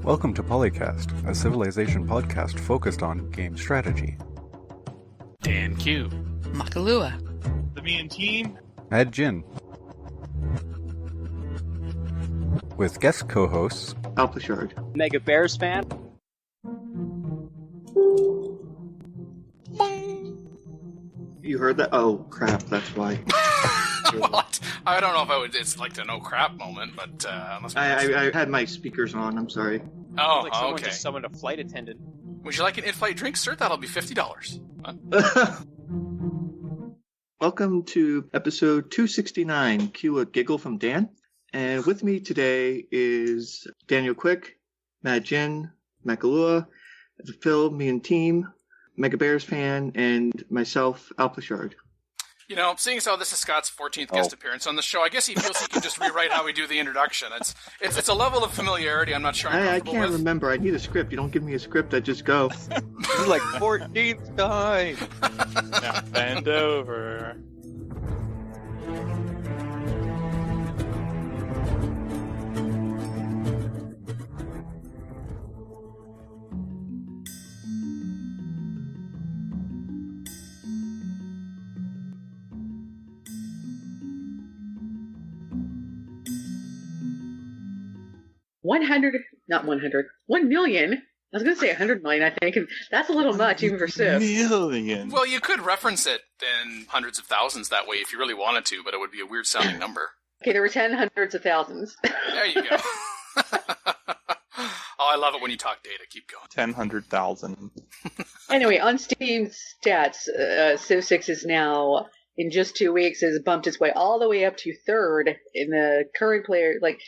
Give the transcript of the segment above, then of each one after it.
Welcome to PolyCast, a Civilization podcast focused on game strategy. Dan Q. Makalua. The Me and Team. Mad Jin. With guest co-hosts Alpashard. Mega Bears fan. You heard that? Oh, crap, that's why. What? I don't know if I would. It's like the no crap moment, but unless I had my speakers on, I'm sorry. Oh, Like someone okay. just summoned a flight attendant. Would you like an in-flight drink, sir? That'll be $50. Welcome to episode 269, Cue a Giggle from Dan. And with me today is Daniel Quick, Mad Jin, Makalua, Phil, Me and Team, Mega Bears fan, and myself, Alpashard. You know, seeing as how this is Scott's 14th guest appearance on the show, I guess he feels he can just rewrite how we do the introduction. It's a level of familiarity I'm not sure I'm I comfortable can't with. remember. I need a script. You don't give me a script, I just go. This is like 14th time. Now bend over. $1 million. I was going to say 100 million, I think. And that's a little much, even for Civ. Million. Well, you could reference it in hundreds of thousands that way if you really wanted to, but it would be a weird sounding number. Okay, there were 10 hundreds of thousands. There you go. Oh, I love it when you talk data. Keep going. 100,000. Anyway, on Steam stats, Civ 6 is now, in just 2 weeks, has bumped its way all the way up to third in the current player. Like,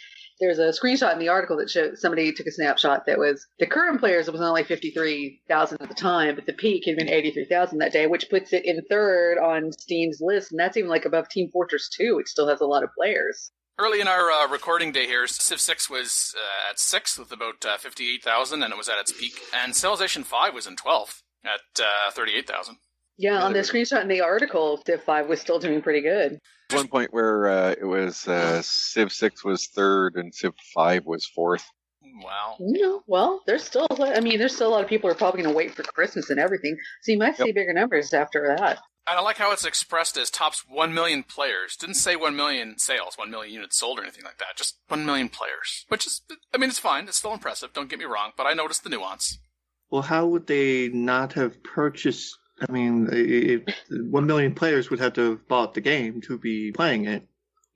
there's a screenshot in the article that showed somebody took a snapshot that was the current players was only 53,000 at the time, but the peak had been 83,000 that day, which puts it in third on Steam's list, and that's even like above Team Fortress 2, which still has a lot of players. Early in our recording day here, Civ 6 was at 6th with about 58,000, and it was at its peak. And Civilization 5 was in 12th at 38,000. Yeah, on the screenshot in the article, Civ 5 was still doing pretty good. One point where it was Civ 6 was third and Civ 5 was fourth. Wow. No, well, there's still a lot of people who are probably going to wait for Christmas and everything. So you might see bigger numbers after that. And I like how it's expressed as tops 1 million players. Didn't say 1 million sales, 1 million units sold or anything like that. Just 1 million players. Which is, I mean, it's fine. It's still impressive. Don't get me wrong. But I noticed the nuance. Well, how would they not have purchased... I mean, 1 million players would have to have bought the game to be playing it.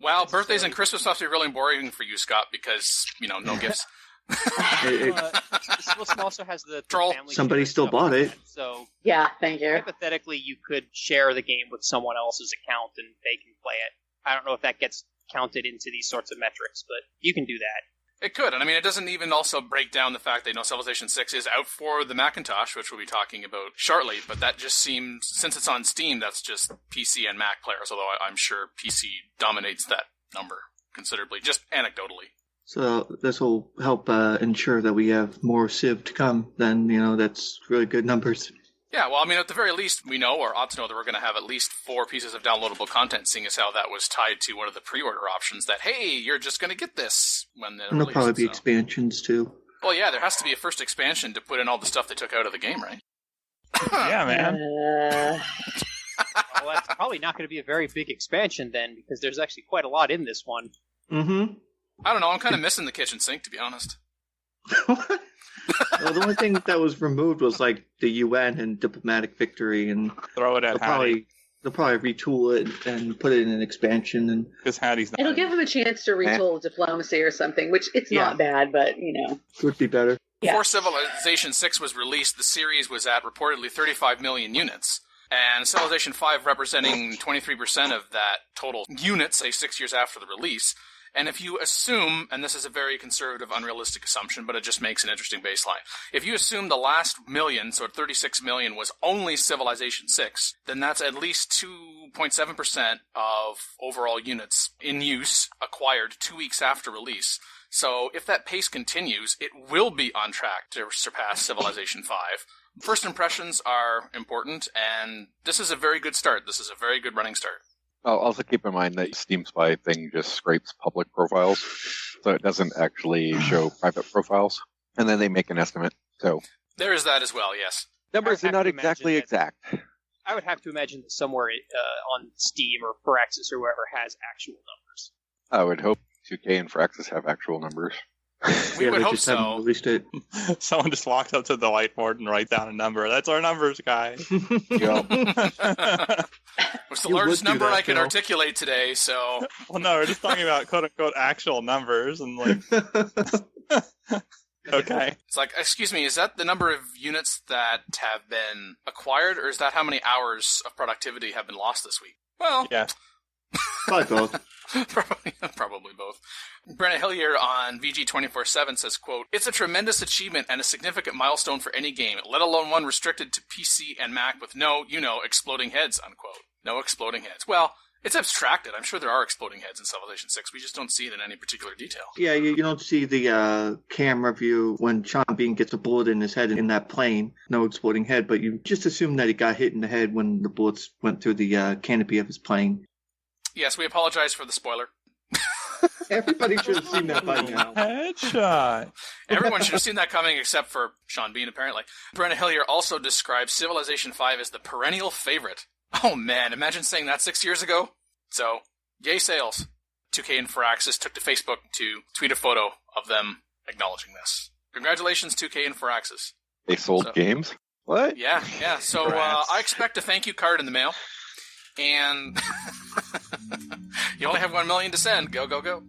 Well, birthdays and Christmas must be really boring for you, Scott, because, no gifts. This list also has the Troll. family. Somebody still bought it. So Yeah, thank you. hypothetically, you could share the game with someone else's account and they can play it. I don't know if that gets counted into these sorts of metrics, but you can do that. It could, and I mean, it doesn't even also break down the fact that Civilization 6 is out for the Macintosh, which we'll be talking about shortly, but that just seems, since it's on Steam, that's just PC and Mac players, although I'm sure PC dominates that number considerably, just anecdotally. So this will help ensure that we have more Civ to come. Then, that's really good numbers. Yeah, well, I mean, at the very least, we know, or ought to know, that we're going to have at least 4 pieces of downloadable content, seeing as how that was tied to one of the pre-order options that, hey, you're just going to get this when the And there'll probably be expansions, too. Well, yeah, there has to be a first expansion to put in all the stuff they took out of the game, right? Yeah, man. Well, that's probably not going to be a very big expansion then, because there's actually quite a lot in this one. Mm-hmm. I don't know, I'm kind of missing the kitchen sink, to be honest. Well, the only thing that was removed was like the UN and diplomatic victory, and Throw it at Hattie. they'll probably retool it and put it in an expansion. And Because Hattie's not. It'll give them a chance to retool diplomacy or something, which it's not bad, but, it would be better. Yeah. Before Civilization 6 was released, the series was at reportedly 35 million units. And Civilization 5 representing 23% of that total units, say 6 years after the release. And if you assume, and this is a very conservative, unrealistic assumption, but it just makes an interesting baseline. If you assume the last million, so 36 million, was only Civilization 6, then that's at least 2.7% of overall units in use acquired 2 weeks after release. So if that pace continues, it will be on track to surpass Civilization 5. First impressions are important, and this is a very good start. This is a very good running start. Also keep in mind that Steam Spy thing just scrapes public profiles, so it doesn't actually show private profiles. And then they make an estimate. So There is that as well, yes. numbers I are have not to imagine exactly that- exact. I would have to imagine that somewhere on Steam or Firaxis or whoever has actual numbers. I would hope 2K and Firaxis have actual numbers. We would they hope just haven't so. released it. Someone just walks up to the whiteboard and writes down a number. That's our numbers, guy. Yeah. It's the You would largest do number that, I can Phil. articulate today, so... Well, no, we're just talking about quote-unquote actual numbers and okay. It's like, excuse me, is that the number of units that have been acquired, or is that how many hours of productivity have been lost this week? Well, Yeah. Probably both. probably both. Brenna Hillier on VG247 says, quote, "It's a tremendous achievement and a significant milestone for any game, let alone one restricted to PC and Mac with no, exploding heads," unquote. No exploding heads. Well, it's abstracted. I'm sure there are exploding heads in Civilization 6. We just don't see it in any particular detail. Yeah, you don't see the camera view when Sean Bean gets a bullet in his head in that plane. No exploding head, but you just assume that he got hit in the head when the bullets went through the canopy of his plane. Yes, we apologize for the spoiler. Everybody should have seen that by now. Headshot. Everyone should have seen that coming except for Sean Bean, apparently. Brenna Hillier also describes Civilization 5 as the perennial favorite. Oh man, imagine saying that 6 years ago. So, yay sales. 2K and Firaxis took to Facebook to tweet a photo of them acknowledging this. Congratulations, 2K and Firaxis. They sold So- games? What? Yeah. So Congrats. I expect a thank you card in the mail. And you only have 1 million to send. Go, go, go.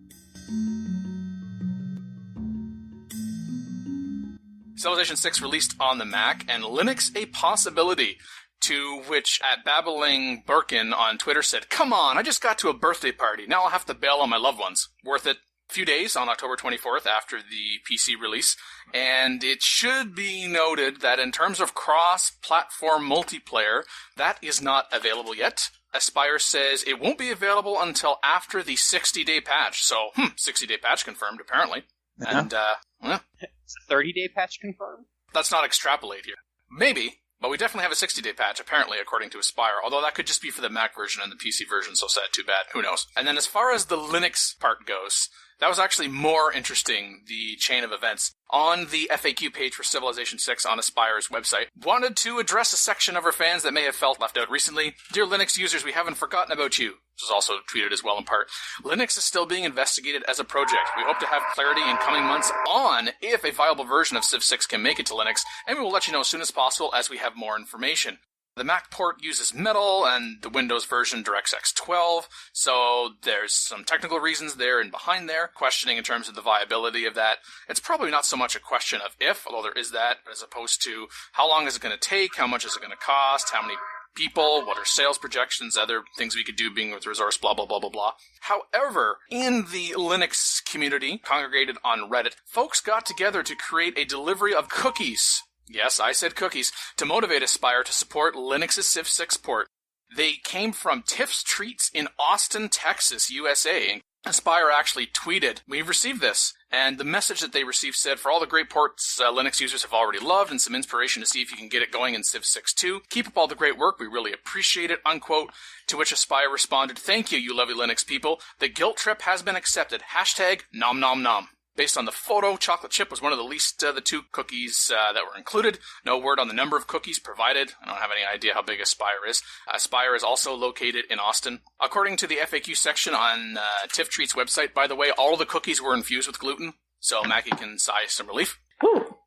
Civilization 6 released on the Mac, and Linux a possibility. To which, at Babbling Birkin on Twitter said, "Come on, I just got to a birthday party. Now I'll have to bail on my loved ones. Worth it." A few days on October 24th after the PC release. And it should be noted that in terms of cross-platform multiplayer, that is not available yet. Aspire says it won't be available until after the 60-day patch. So, 60-day patch confirmed, apparently. Yeah. And, Is a 30-day patch confirmed? let's not extrapolate here. Maybe, but we definitely have a 60-day patch, apparently, according to Aspire. Although that could just be for the Mac version and the PC version, so sad, too bad. Who knows? And then as far as the Linux part goes, that was actually more interesting, the chain of events. On the FAQ page for Civilization 6 on Aspire's website, wanted to address a section of our fans that may have felt left out recently. Dear Linux users, we haven't forgotten about you. This was also tweeted as well in part. Linux is still being investigated as a project. We hope to have clarity in coming months on if a viable version of Civ 6 can make it to Linux, and we will let you know as soon as possible as we have more information. The Mac port uses Metal, and the Windows version DirectX 12, so there's some technical reasons there and behind there, questioning in terms of the viability of that. It's probably not so much a question of if, although there is that, as opposed to how long is it going to take, how much is it going to cost, how many people, what are sales projections, other things we could do being with resource, blah, blah, blah, blah, blah. However, in the Linux community, congregated on Reddit, folks got together to create a delivery of cookies. Yes, I said cookies, to motivate Aspire to support Linux's Civ 6 port. They came from Tiff's Treats in Austin, Texas, USA. And Aspire actually tweeted, "We've received this." And the message that they received said, "For all the great ports Linux users have already loved and some inspiration to see if you can get it going in Civ 6 too. Keep up all the great work. We really appreciate it," unquote. To which Aspire responded, "Thank you, you lovely Linux people. The guilt trip has been accepted. Hashtag nom nom nom." Based on the photo, chocolate chip was one of the least the two cookies that were included. No word on the number of cookies provided. I don't have any idea how big Aspire is. Aspire is also located in Austin. According to the FAQ section on Tiff Treat's website, by the way, all of the cookies were infused with gluten, so Mackie can sigh some relief. Whew.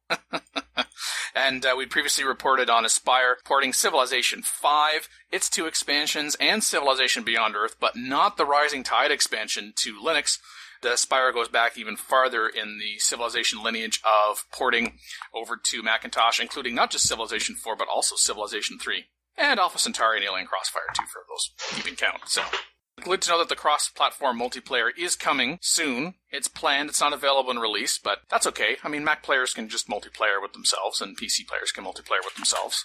And we previously reported on Aspire porting Civilization 5, its 2 expansions, and Civilization Beyond Earth, but not the Rising Tide expansion to Linux. The Aspire goes back even farther in the Civilization lineage of porting over to Macintosh, including not just Civilization 4, but also Civilization 3. And Alpha Centauri and Alien Crossfire, too, for those keeping count. So, good to know that the cross-platform multiplayer is coming soon. It's planned, it's not available in release, but that's okay. I mean, Mac players can just multiplayer with themselves, and PC players can multiplayer with themselves.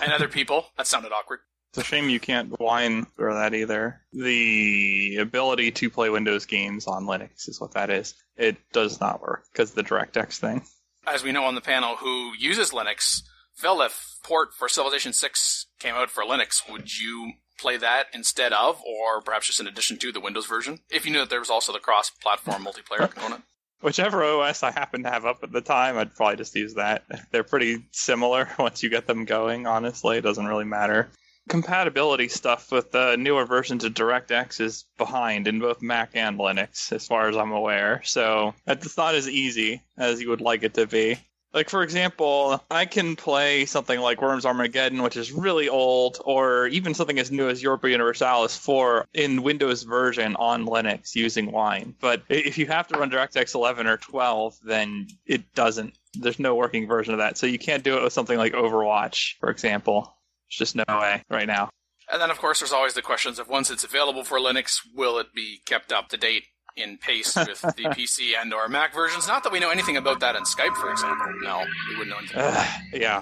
And other people. That sounded awkward. It's a shame you can't whine for that either. The ability to play Windows games on Linux is what that is. It does not work because of the DirectX thing. As we know on the panel who uses Linux, Phil, if port for Civilization 6 came out for Linux, would you play that instead of, or perhaps just in addition to, the Windows version? If you knew that there was also the cross-platform multiplayer component. Whichever OS I happen to have up at the time, I'd probably just use that. They're pretty similar once you get them going, honestly. It doesn't really matter. Compatibility stuff with the newer versions of DirectX is behind in both Mac and Linux, as far as I'm aware. So it's not as easy as you would like it to be. Like, for example, I can play something like Worms Armageddon, which is really old, or even something as new as Europa Universalis 4 in Windows version on Linux using Wine. But if you have to run DirectX 11 or 12, then it doesn't. There's no working version of that. So you can't do it with something like Overwatch, for example. There's just no way right now. And then, of course, there's always the questions of once it's available for Linux, will it be kept up to date in pace with the PC and or Mac versions? Not that we know anything about that in Skype, for example. No, we wouldn't know anything about that. Yeah.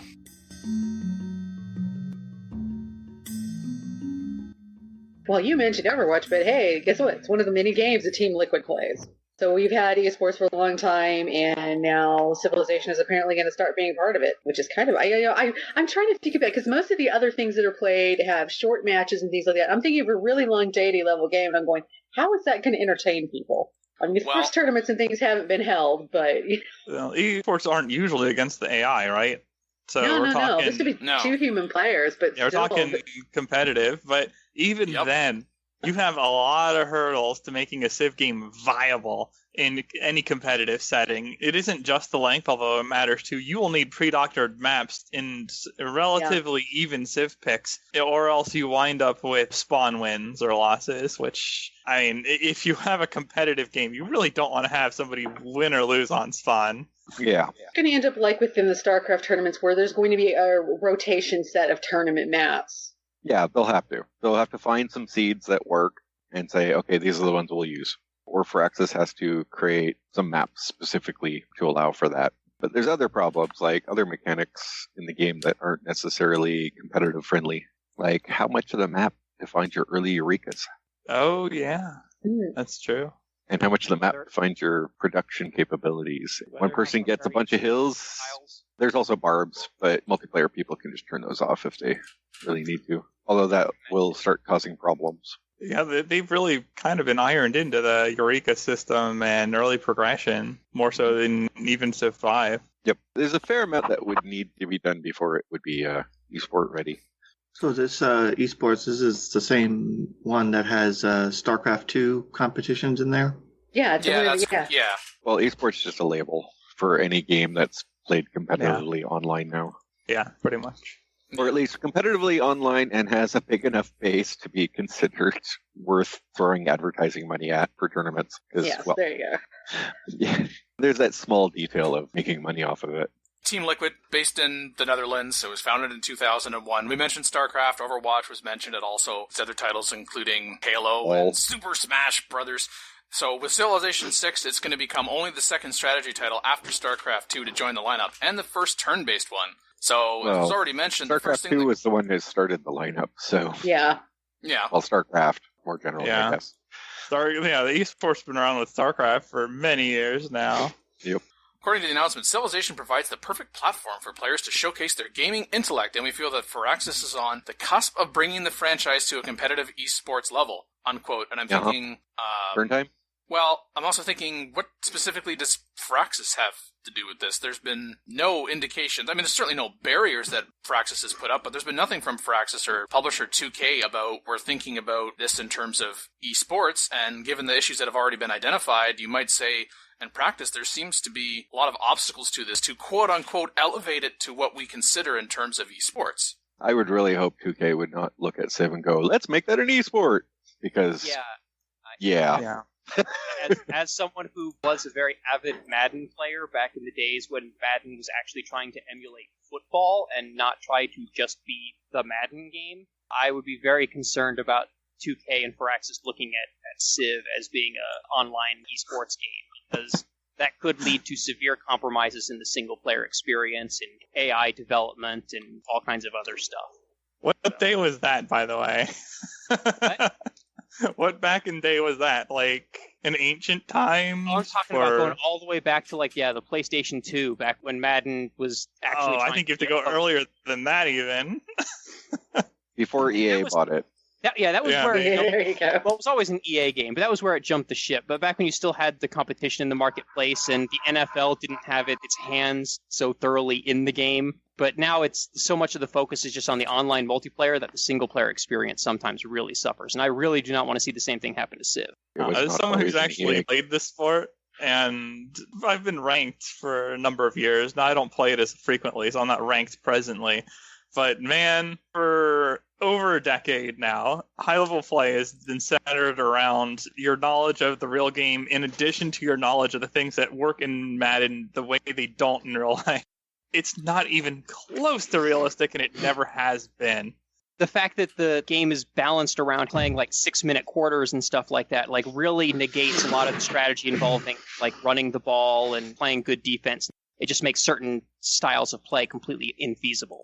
Well, you mentioned Overwatch, but hey, guess what? It's one of the many games that Team Liquid plays. So we've had esports for a long time, and now Civilization is apparently going to start being part of it, which is kind of I'm trying to think about it, because most of the other things that are played have short matches and things like that. I'm thinking of a really long deity level game, and I'm going, how is that going to entertain people? I mean, the first tournaments and things haven't been held, but Well, esports aren't usually against the AI, right? So we're talking, This would be two human players, but we're talking competitive. But even then, you have a lot of hurdles to making a Civ game viable in any competitive setting. It isn't just the length, although it matters too. You will need pre-doctored maps in relatively even Civ picks, or else you wind up with spawn wins or losses, which, I mean, if you have a competitive game, you really don't want to have somebody win or lose on spawn. Yeah. It's going to end up like within the StarCraft tournaments where there's going to be a rotation set of tournament maps. Yeah, they'll have to. They'll have to find some seeds that work and say, okay, these are the ones we'll use. Or Firaxis has to create some maps specifically to allow for that. But there's other problems, like other mechanics in the game that aren't necessarily competitive friendly. Like how much of the map defines your early Eurekas? Oh, yeah. That's true. And how much of the map defines your production capabilities? One person gets a bunch of hills. There's also barbs, but multiplayer people can just turn those off if they really need to. Although that will start causing problems. Yeah, they've really kind of been ironed into the Eureka system and early progression, more so than even Civ 5. Yep. There's a fair amount that would need to be done before it would be esport ready. So this esports, this is the same one that has StarCraft 2 competitions in there? Yeah, yeah. Well, esports is just a label for any game that's played competitively online now. Yeah, pretty much. Or at least competitively online and has a big enough base to be considered worth throwing advertising money at for tournaments. Yes, well, there you go. Yeah, there's that small detail of making money off of it. Team Liquid, based in the Netherlands, it was founded in 2001. We mentioned StarCraft, Overwatch was mentioned, and also its other titles including Halo and Super Smash Brothers. So with Civilization 6, it's going to become only the second strategy title after StarCraft 2 to join the lineup, and the first turn-based one. So, as was already mentioned, StarCraft the first thing 2 was the one that started the lineup, so... Yeah. Well, StarCraft, more generally, I guess. The esports been around with StarCraft for many years now. Yep. According to the announcement, Civilization provides the perfect platform for players to showcase their gaming intellect, and we feel that Firaxis is on the cusp of bringing the franchise to a competitive esports level, unquote. And I'm thinking... Turn time? Well, I'm also thinking, what specifically does Firaxis have to do with this? There's been no indications. I mean, there's certainly no barriers that Firaxis has put up, but there's been nothing from Firaxis or publisher 2K about we're thinking about this in terms of esports, and given the issues that have already been identified, you might say, in practice, there seems to be a lot of obstacles to this to quote-unquote elevate it to what we consider in terms of esports. I would really hope 2K would not look at Civ and go, let's make that an esport, because... Yeah. As someone who was a very avid Madden player back in the days when Madden was actually trying to emulate football and not try to just be the Madden game, I would be very concerned about 2K and Firaxis looking at Civ as being an online esports game, because that could lead to severe compromises in the single-player experience and AI development and all kinds of other stuff. What day was that, by the way? What? What back in day was that? Like an ancient time? I'm talking about going all the way back to the PlayStation 2, back when Madden was actually. I think you have to go earlier than that even. Before EA bought it. That was where Yeah, there you go. well, it was always an EA game, but that was where it jumped the ship. But back when you still had the competition in the marketplace and the NFL didn't have its hands so thoroughly in the game. But now it's so much of the focus is just on the online multiplayer that the single player experience sometimes really suffers. And I really do not want to see the same thing happen to Civ. As someone who's actually played this sport, and I've been ranked for a number of years. Now I don't play it as frequently, so I'm not ranked presently. But man, for over a decade now, high-level play has been centered around your knowledge of the real game in addition to your knowledge of the things that work in Madden the way they don't in real life. It's not even close to realistic, and it never has been. The fact that the game is balanced around playing like 6-minute quarters and stuff like that, like really negates a lot of the strategy involving like running the ball and playing good defense. It just makes certain styles of play completely infeasible.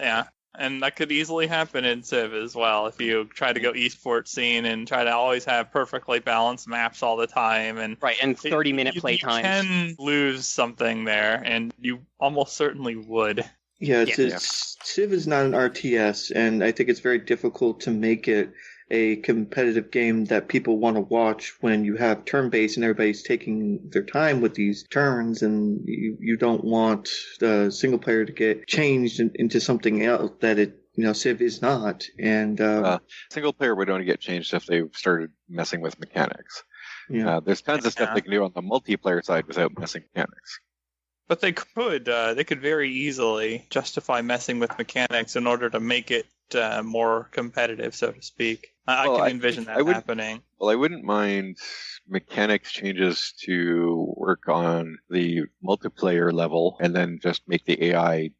Yeah, and that could easily happen in Civ as well if you try to go esports scene and try to always have perfectly balanced maps all the time. And 30-minute play times. You can lose something there, and you almost certainly would. Yeah, Civ is not an RTS, and I think it's very difficult to make it a competitive game that people want to watch when you have turn-based and everybody's taking their time with these turns, and you don't want the single player to get changed into something else that Civ is not. And single player would only get changed if they started messing with mechanics. Yeah. There's tons of stuff they can do on the multiplayer side without messing mechanics. But they could very easily justify messing with mechanics in order to make it more competitive, so to speak. I can envision that happening. Well, I wouldn't mind mechanics changes to work on the multiplayer level and then just make the AI,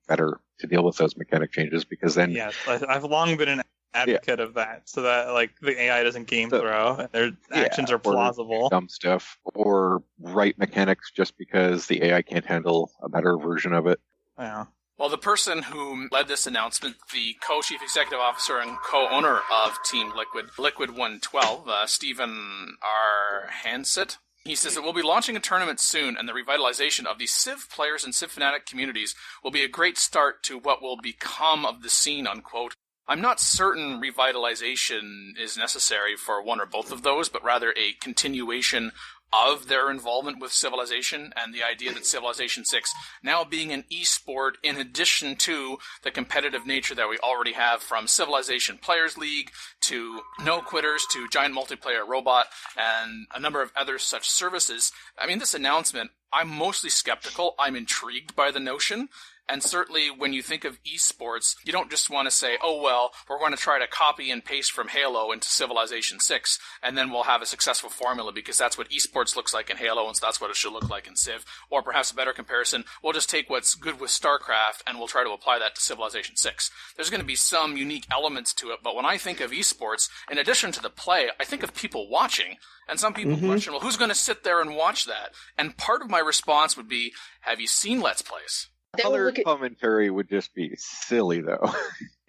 better to deal with those mechanic changes, because then... Yes, I've long been an advocate of that, so that like the AI doesn't game throw, and their actions are plausible. Dumb stuff, or right mechanics just because the AI can't handle a better version of it. Yeah. Well, the person who led this announcement, the co-chief executive officer and co-owner of Team Liquid 112, Stephen R. Hansett, he says that we'll be launching a tournament soon, and the revitalization of the Civ players and Civ fanatic communities will be a great start to what will become of the scene, unquote. I'm not certain revitalization is necessary for one or both of those, but rather a continuation of their involvement with Civilization, and the idea that Civilization 6 now being an esport in addition to the competitive nature that we already have, from Civilization Players League to No Quitters to Giant Multiplayer Robot and a number of other such services. I mean, this announcement, I'm mostly skeptical. I'm intrigued by the notion. And certainly when you think of esports, you don't just want to say, oh, well, we're going to try to copy and paste from Halo into Civilization 6, and then we'll have a successful formula because that's what esports looks like in Halo, and so that's what it should look like in Civ. Or perhaps a better comparison, we'll just take what's good with StarCraft and we'll try to apply that to Civilization 6. There's going to be some unique elements to it, but when I think of esports, in addition to the play, I think of people watching. And some people question, well, who's going to sit there and watch that? And part of my response would be, have you seen Let's Plays? Color commentary would just be silly, though.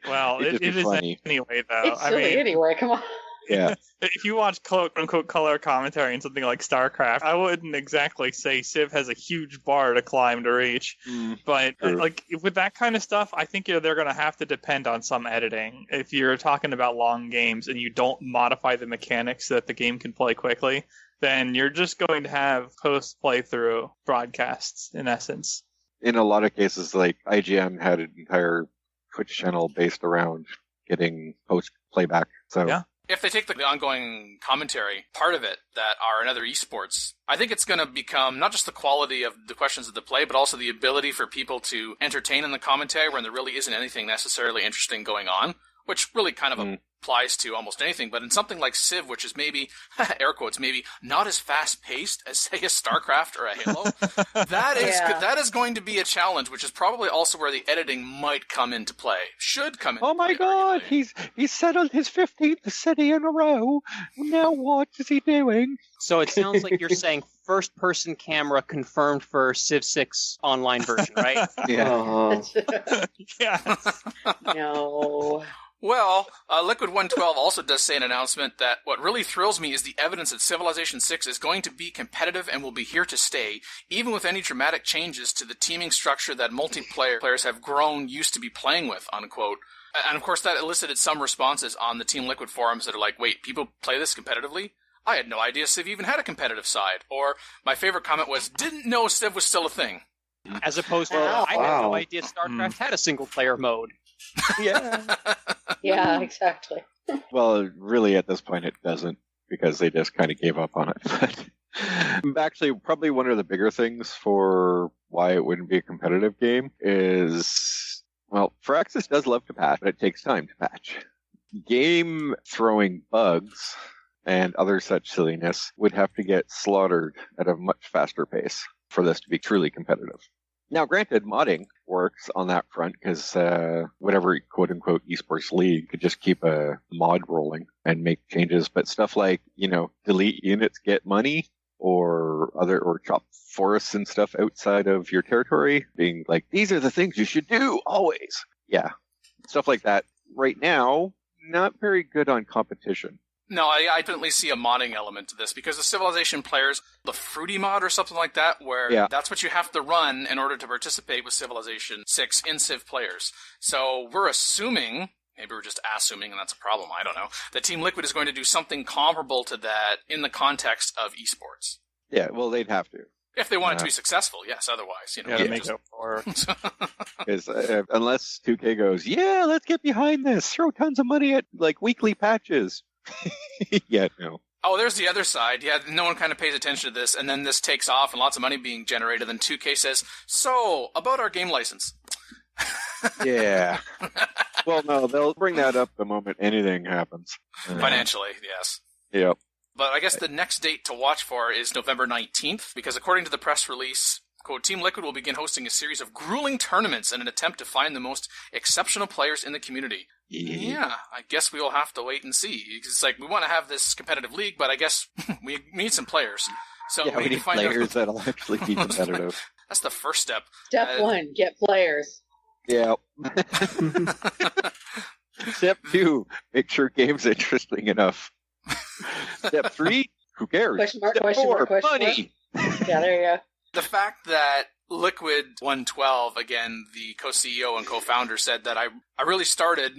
Well, it is funny anyway, though. It's silly anyway, come on. Yeah. If you watch quote-unquote color commentary in something like StarCraft, I wouldn't exactly say Civ has a huge bar to climb to reach. But like with that kind of stuff, I think they're going to have to depend on some editing. If you're talking about long games and you don't modify the mechanics so that the game can play quickly, then you're just going to have post-playthrough broadcasts, in essence. In a lot of cases, like IGN had an entire Twitch channel based around getting post-playback. So yeah. If they take the ongoing commentary part of it that are in other esports, I think it's going to become not just the quality of the questions of the play, but also the ability for people to entertain in the commentary when there really isn't anything necessarily interesting going on, which really kind of applies to almost anything. But in something like Civ, which is maybe, air quotes, maybe not as fast-paced as, say, a StarCraft or a Halo, that is going to be a challenge, which is probably also where the editing might come into play. Should come into play. Oh my God, he's settled his 15th city in a row. Now what is he doing? So it sounds like you're saying first-person camera confirmed for Civ 6 online version, right? Yeah. Yeah. No. Well, Liquid 112 also does say an announcement that what really thrills me is the evidence that Civilization 6 is going to be competitive and will be here to stay, even with any dramatic changes to the teaming structure that multiplayer players have grown used to be playing with, unquote. And of course, that elicited some responses on the Team Liquid forums that are like, wait, people play this competitively? I had no idea Civ even had a competitive side. Or my favorite comment was, didn't know Civ was still a thing. As opposed to, I had no idea StarCraft had a single-player mode. Yeah. Yeah, exactly. Well, really, at this point, it doesn't, because they just kind of gave up on it. But actually, probably one of the bigger things for why it wouldn't be a competitive game is, well, Firaxis does love to patch, but it takes time to patch. Game throwing bugs and other such silliness would have to get slaughtered at a much faster pace for this to be truly competitive. Now, granted, modding works on that front because whatever quote-unquote esports league could just keep a mod rolling and make changes. But stuff like, delete units, get money, or chop forests and stuff outside of your territory, being like, these are the things you should do always. Yeah, stuff like that. Right now, not very good on competition. No, I definitely see a modding element to this, because the Civilization players, the Fruity mod or something like that, where that's what you have to run in order to participate with Civilization 6 in Civ players. So we're assuming, maybe we're just assuming, and that's a problem, I don't know, that Team Liquid is going to do something comparable to that in the context of esports. Yeah, well, they'd have to. If they want it to be successful, yes, otherwise, Make up for Because unless 2K goes, yeah, let's get behind this, throw tons of money at, weekly patches. Yeah, no. Oh, there's the other side. Yeah, no one kind of pays attention to this, and then this takes off and lots of money being generated, then 2K says, so, about our game license. Yeah. Well, no, they'll bring that up the moment anything happens. Financially, yes. Yep. But I guess the next date to watch for is November 19th, because according to the press release, quote, Team Liquid will begin hosting a series of grueling tournaments in an attempt to find the most exceptional players in the community. Yeah, I guess we will have to wait and see. It's like, we want to have this competitive league, but I guess we need some players. So we need find players that'll actually be competitive. That's the first step. Step 1, get players. Yeah. Step 2, make sure game's interesting enough. Step 3, who cares? Question mark, Step question 4, mark, question money. mark. Yeah, there you go. The fact that Liquid 112, again, the co-CEO and co-founder, said that I really started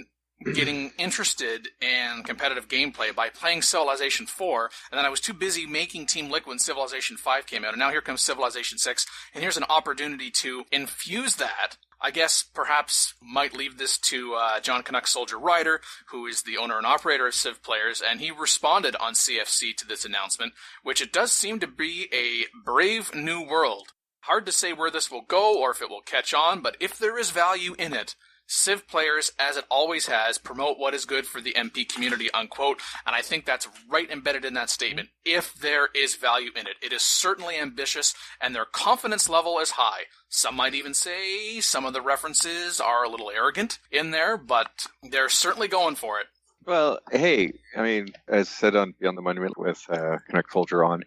getting interested in competitive gameplay by playing Civilization 4, and then I was too busy making Team Liquid when Civilization 5 came out, and now here comes Civilization 6, and here's an opportunity to infuse that. I guess perhaps might leave this to John Canuck Soldier Ryder, who is the owner and operator of Civ Players, and he responded on CFC to this announcement, which it does seem to be a brave new world. Hard to say where this will go or if it will catch on, but if there is value in it, Civ Players, as it always has, promote what is good for the MP community, unquote, and I think that's right embedded in that statement. If there is value in it. It is certainly ambitious, and their confidence level is high. Some might even say some of the references are a little arrogant in there, but they're certainly going for it. Well, hey, I mean, as said on Beyond the Monument with Connect Soldier on,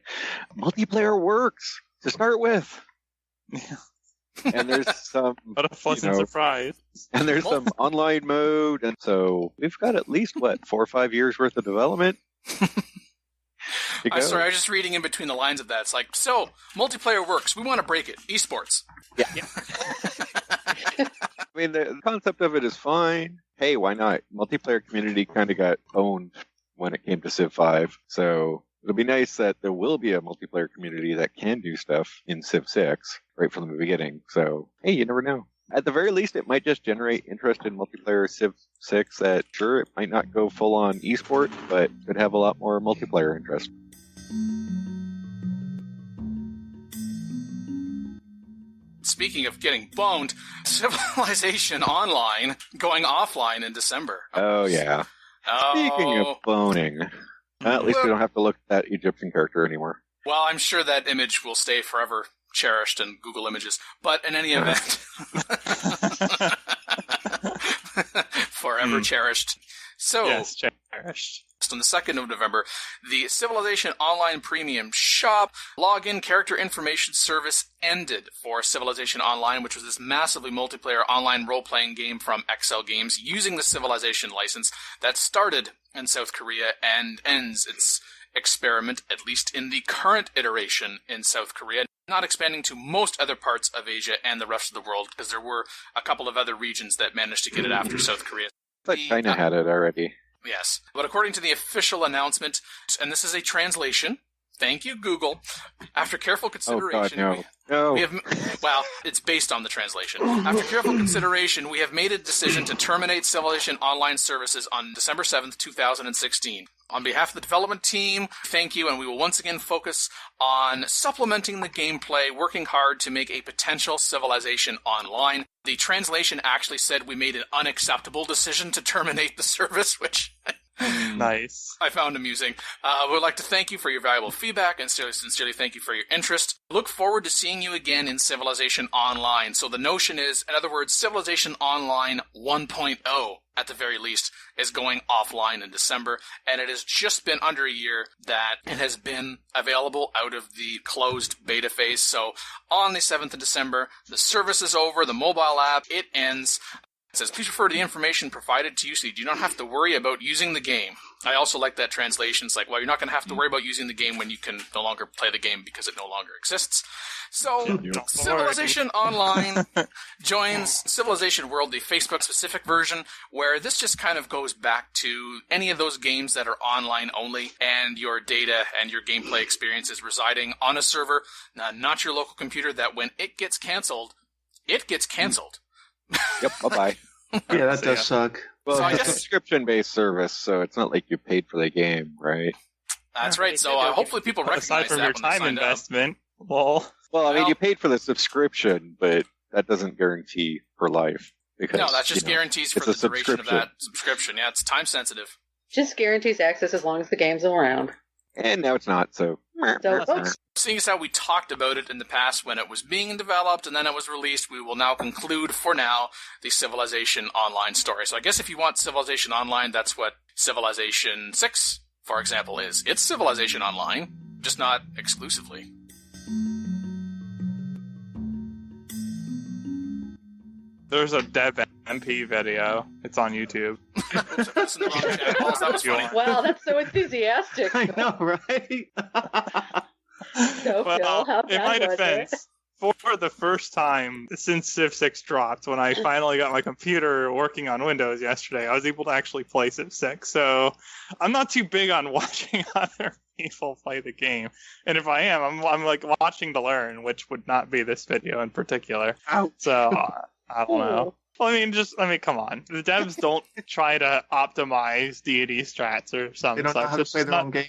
multiplayer works to start with. And there's some... What a pleasant surprise. And there's some online mode, and so we've got at least, 4 or 5 years worth of development? I'm sorry, I was just reading in between the lines of that. It's like, so, multiplayer works. We want to break it. Esports. Yeah. I mean, the concept of it is fine. Hey, why not? Multiplayer community kind of got owned when it came to Civ 5, so it'll be nice that there will be a multiplayer community that can do stuff in Civ 6 right from the beginning. So, hey, you never know. At the very least, it might just generate interest in multiplayer Civ 6 that, sure, it might not go full-on esport, but could have a lot more multiplayer interest. Speaking of getting boned, Civilization Online going offline in December. Oh, yeah. Speaking of boning, at least we don't have to look at that Egyptian character anymore. Well, I'm sure that image will stay forever cherished in Google Images. But in any event, forever cherished. So, yes, cherished. On the 2nd of November, the Civilization Online Premium Shop login character information service ended for Civilization Online, which was this massively multiplayer online role-playing game from XL Games using the Civilization license that started in South Korea and ends its experiment, at least in the current iteration in South Korea, not expanding to most other parts of Asia and the rest of the world, because there were a couple of other regions that managed to get it after South Korea. But China had it already. Yes. But according to the official announcement, and this is a translation, thank you, Google, after careful consideration... Oh, God, no. We have, well, it's based on the translation. After careful consideration, we have made a decision to terminate Civilization Online services on December 7th, 2016. On behalf of the development team, thank you, and we will once again focus on supplementing the gameplay, working hard to make a potential Civilization Online. The translation actually said we made an unacceptable decision to terminate the service, which... Nice. I found amusing. We would like to thank you for your valuable feedback and sincerely thank you for your interest. Look forward to seeing you again in Civilization Online. So the notion is, in other words, Civilization Online 1.0, at the very least, is going offline in December, and it has just been under a year that it has been available out of the closed beta phase. So on the 7th of December, the service is over, the mobile app, it ends. It says, please refer to the information provided to you so you do not have to worry about using the game. I also like that translation. It's like, well, you're not going to have to worry about using the game when you can no longer play the game because it no longer exists. So, Civilization Online joins Civilization World, the Facebook-specific version, where this just kind of goes back to any of those games that are online only, and your data and your gameplay experience is residing on a server, not your local computer, that when it gets canceled, it gets canceled. Yep, bye-bye. Yeah, that does suck. Well, So I it's a guess- subscription-based service, so it's not like you paid for the game, right? That's right. So hopefully people recognize Aside from that your when they time signed up. investment, well, Well, I mean, Well- you paid for the subscription, but that doesn't guarantee for life. Because, No, that just you know, guarantees for it's the a duration of subscription. that subscription. Yeah, it's time sensitive. Just guarantees access as long as the game's around. And now it's not, so... So, folks, Seeing as how we talked about it in the past when it was being developed and then it was released, we will now conclude, for now, the Civilization Online story. So I guess if you want Civilization Online, that's what Civilization 6, for example, is. It's Civilization Online, just not exclusively. there's a Dev MP video. It's on YouTube. Oops, I pressed the wrong chat balls. That was funny. wow, that's so enthusiastic. I know, right? So, Phil, how in my bad was it? defense, for the first time since Civ 6 dropped, when I finally got my computer working on Windows yesterday, I was able to actually play Civ 6. So I'm not too big on watching other people play the game. And if I am, I'm like watching to learn, which would not be this video in particular. Ouch. So I don't know. Well, I mean, come on. The devs don't try to optimize deity strats or something. They don't know how to play their own game.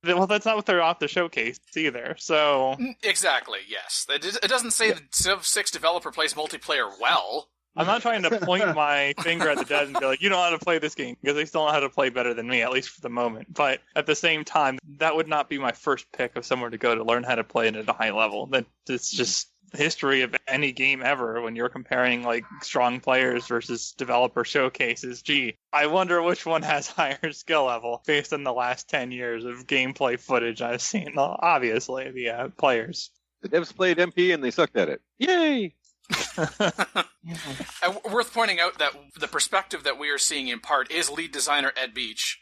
Well, that's not what they're off the showcase either. So Exactly, yes. It doesn't say the Civ 6 developer plays multiplayer well. I'm not trying to point my finger at the devs and be like, you don't know how to play this game, because they still know how to play better than me, at least for the moment. But at the same time, that would not be my first pick of somewhere to go to learn how to play it at a high level. It's just the history of any game ever when you're comparing like strong players versus developer showcases. Gee, I wonder which one has higher skill level based on the last 10 years of gameplay footage I've seen. Well, obviously, the players. The devs played MP and they sucked at it. Yay! And worth pointing out that the perspective that we are seeing in part is lead designer Ed Beach,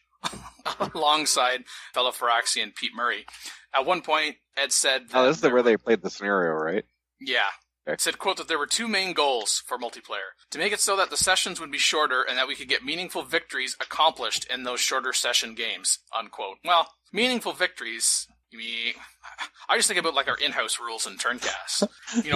alongside fellow Phyraxian Pete Murray. At one point, Ed said that... Oh, this is where they played the scenario, right? Yeah. Okay. Said, quote, that there were two main goals for multiplayer. To make it so that the sessions would be shorter and that we could get meaningful victories accomplished in those shorter session games, unquote. Well, meaningful victories... I just think about like our in-house rules and turncasts.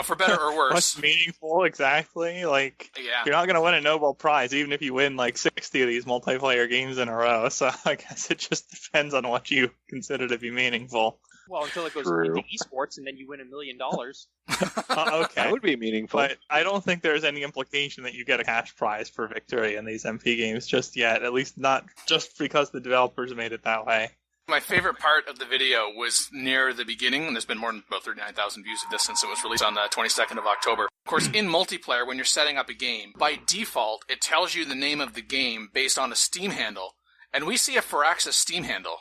For better or worse. What's meaningful exactly? Like, Yeah. you're not going to win a Nobel Prize even if you win like 60 of these multiplayer games in a row. So I guess it just depends on what you consider to be meaningful. Well, until it goes True. into esports and then you win $1 million. Okay. That would be meaningful. But I don't think there's any implication that you get a cash prize for victory in these MP games just yet. At least not just because the developers made it that way. My favorite part of the video was near the beginning, and there's been more than about 39,000 views of this since it was released on the 22nd of October. Of course, in multiplayer, when you're setting up a game, by default, it tells you the name of the game based on a Steam handle, and we see a Firaxis Steam handle.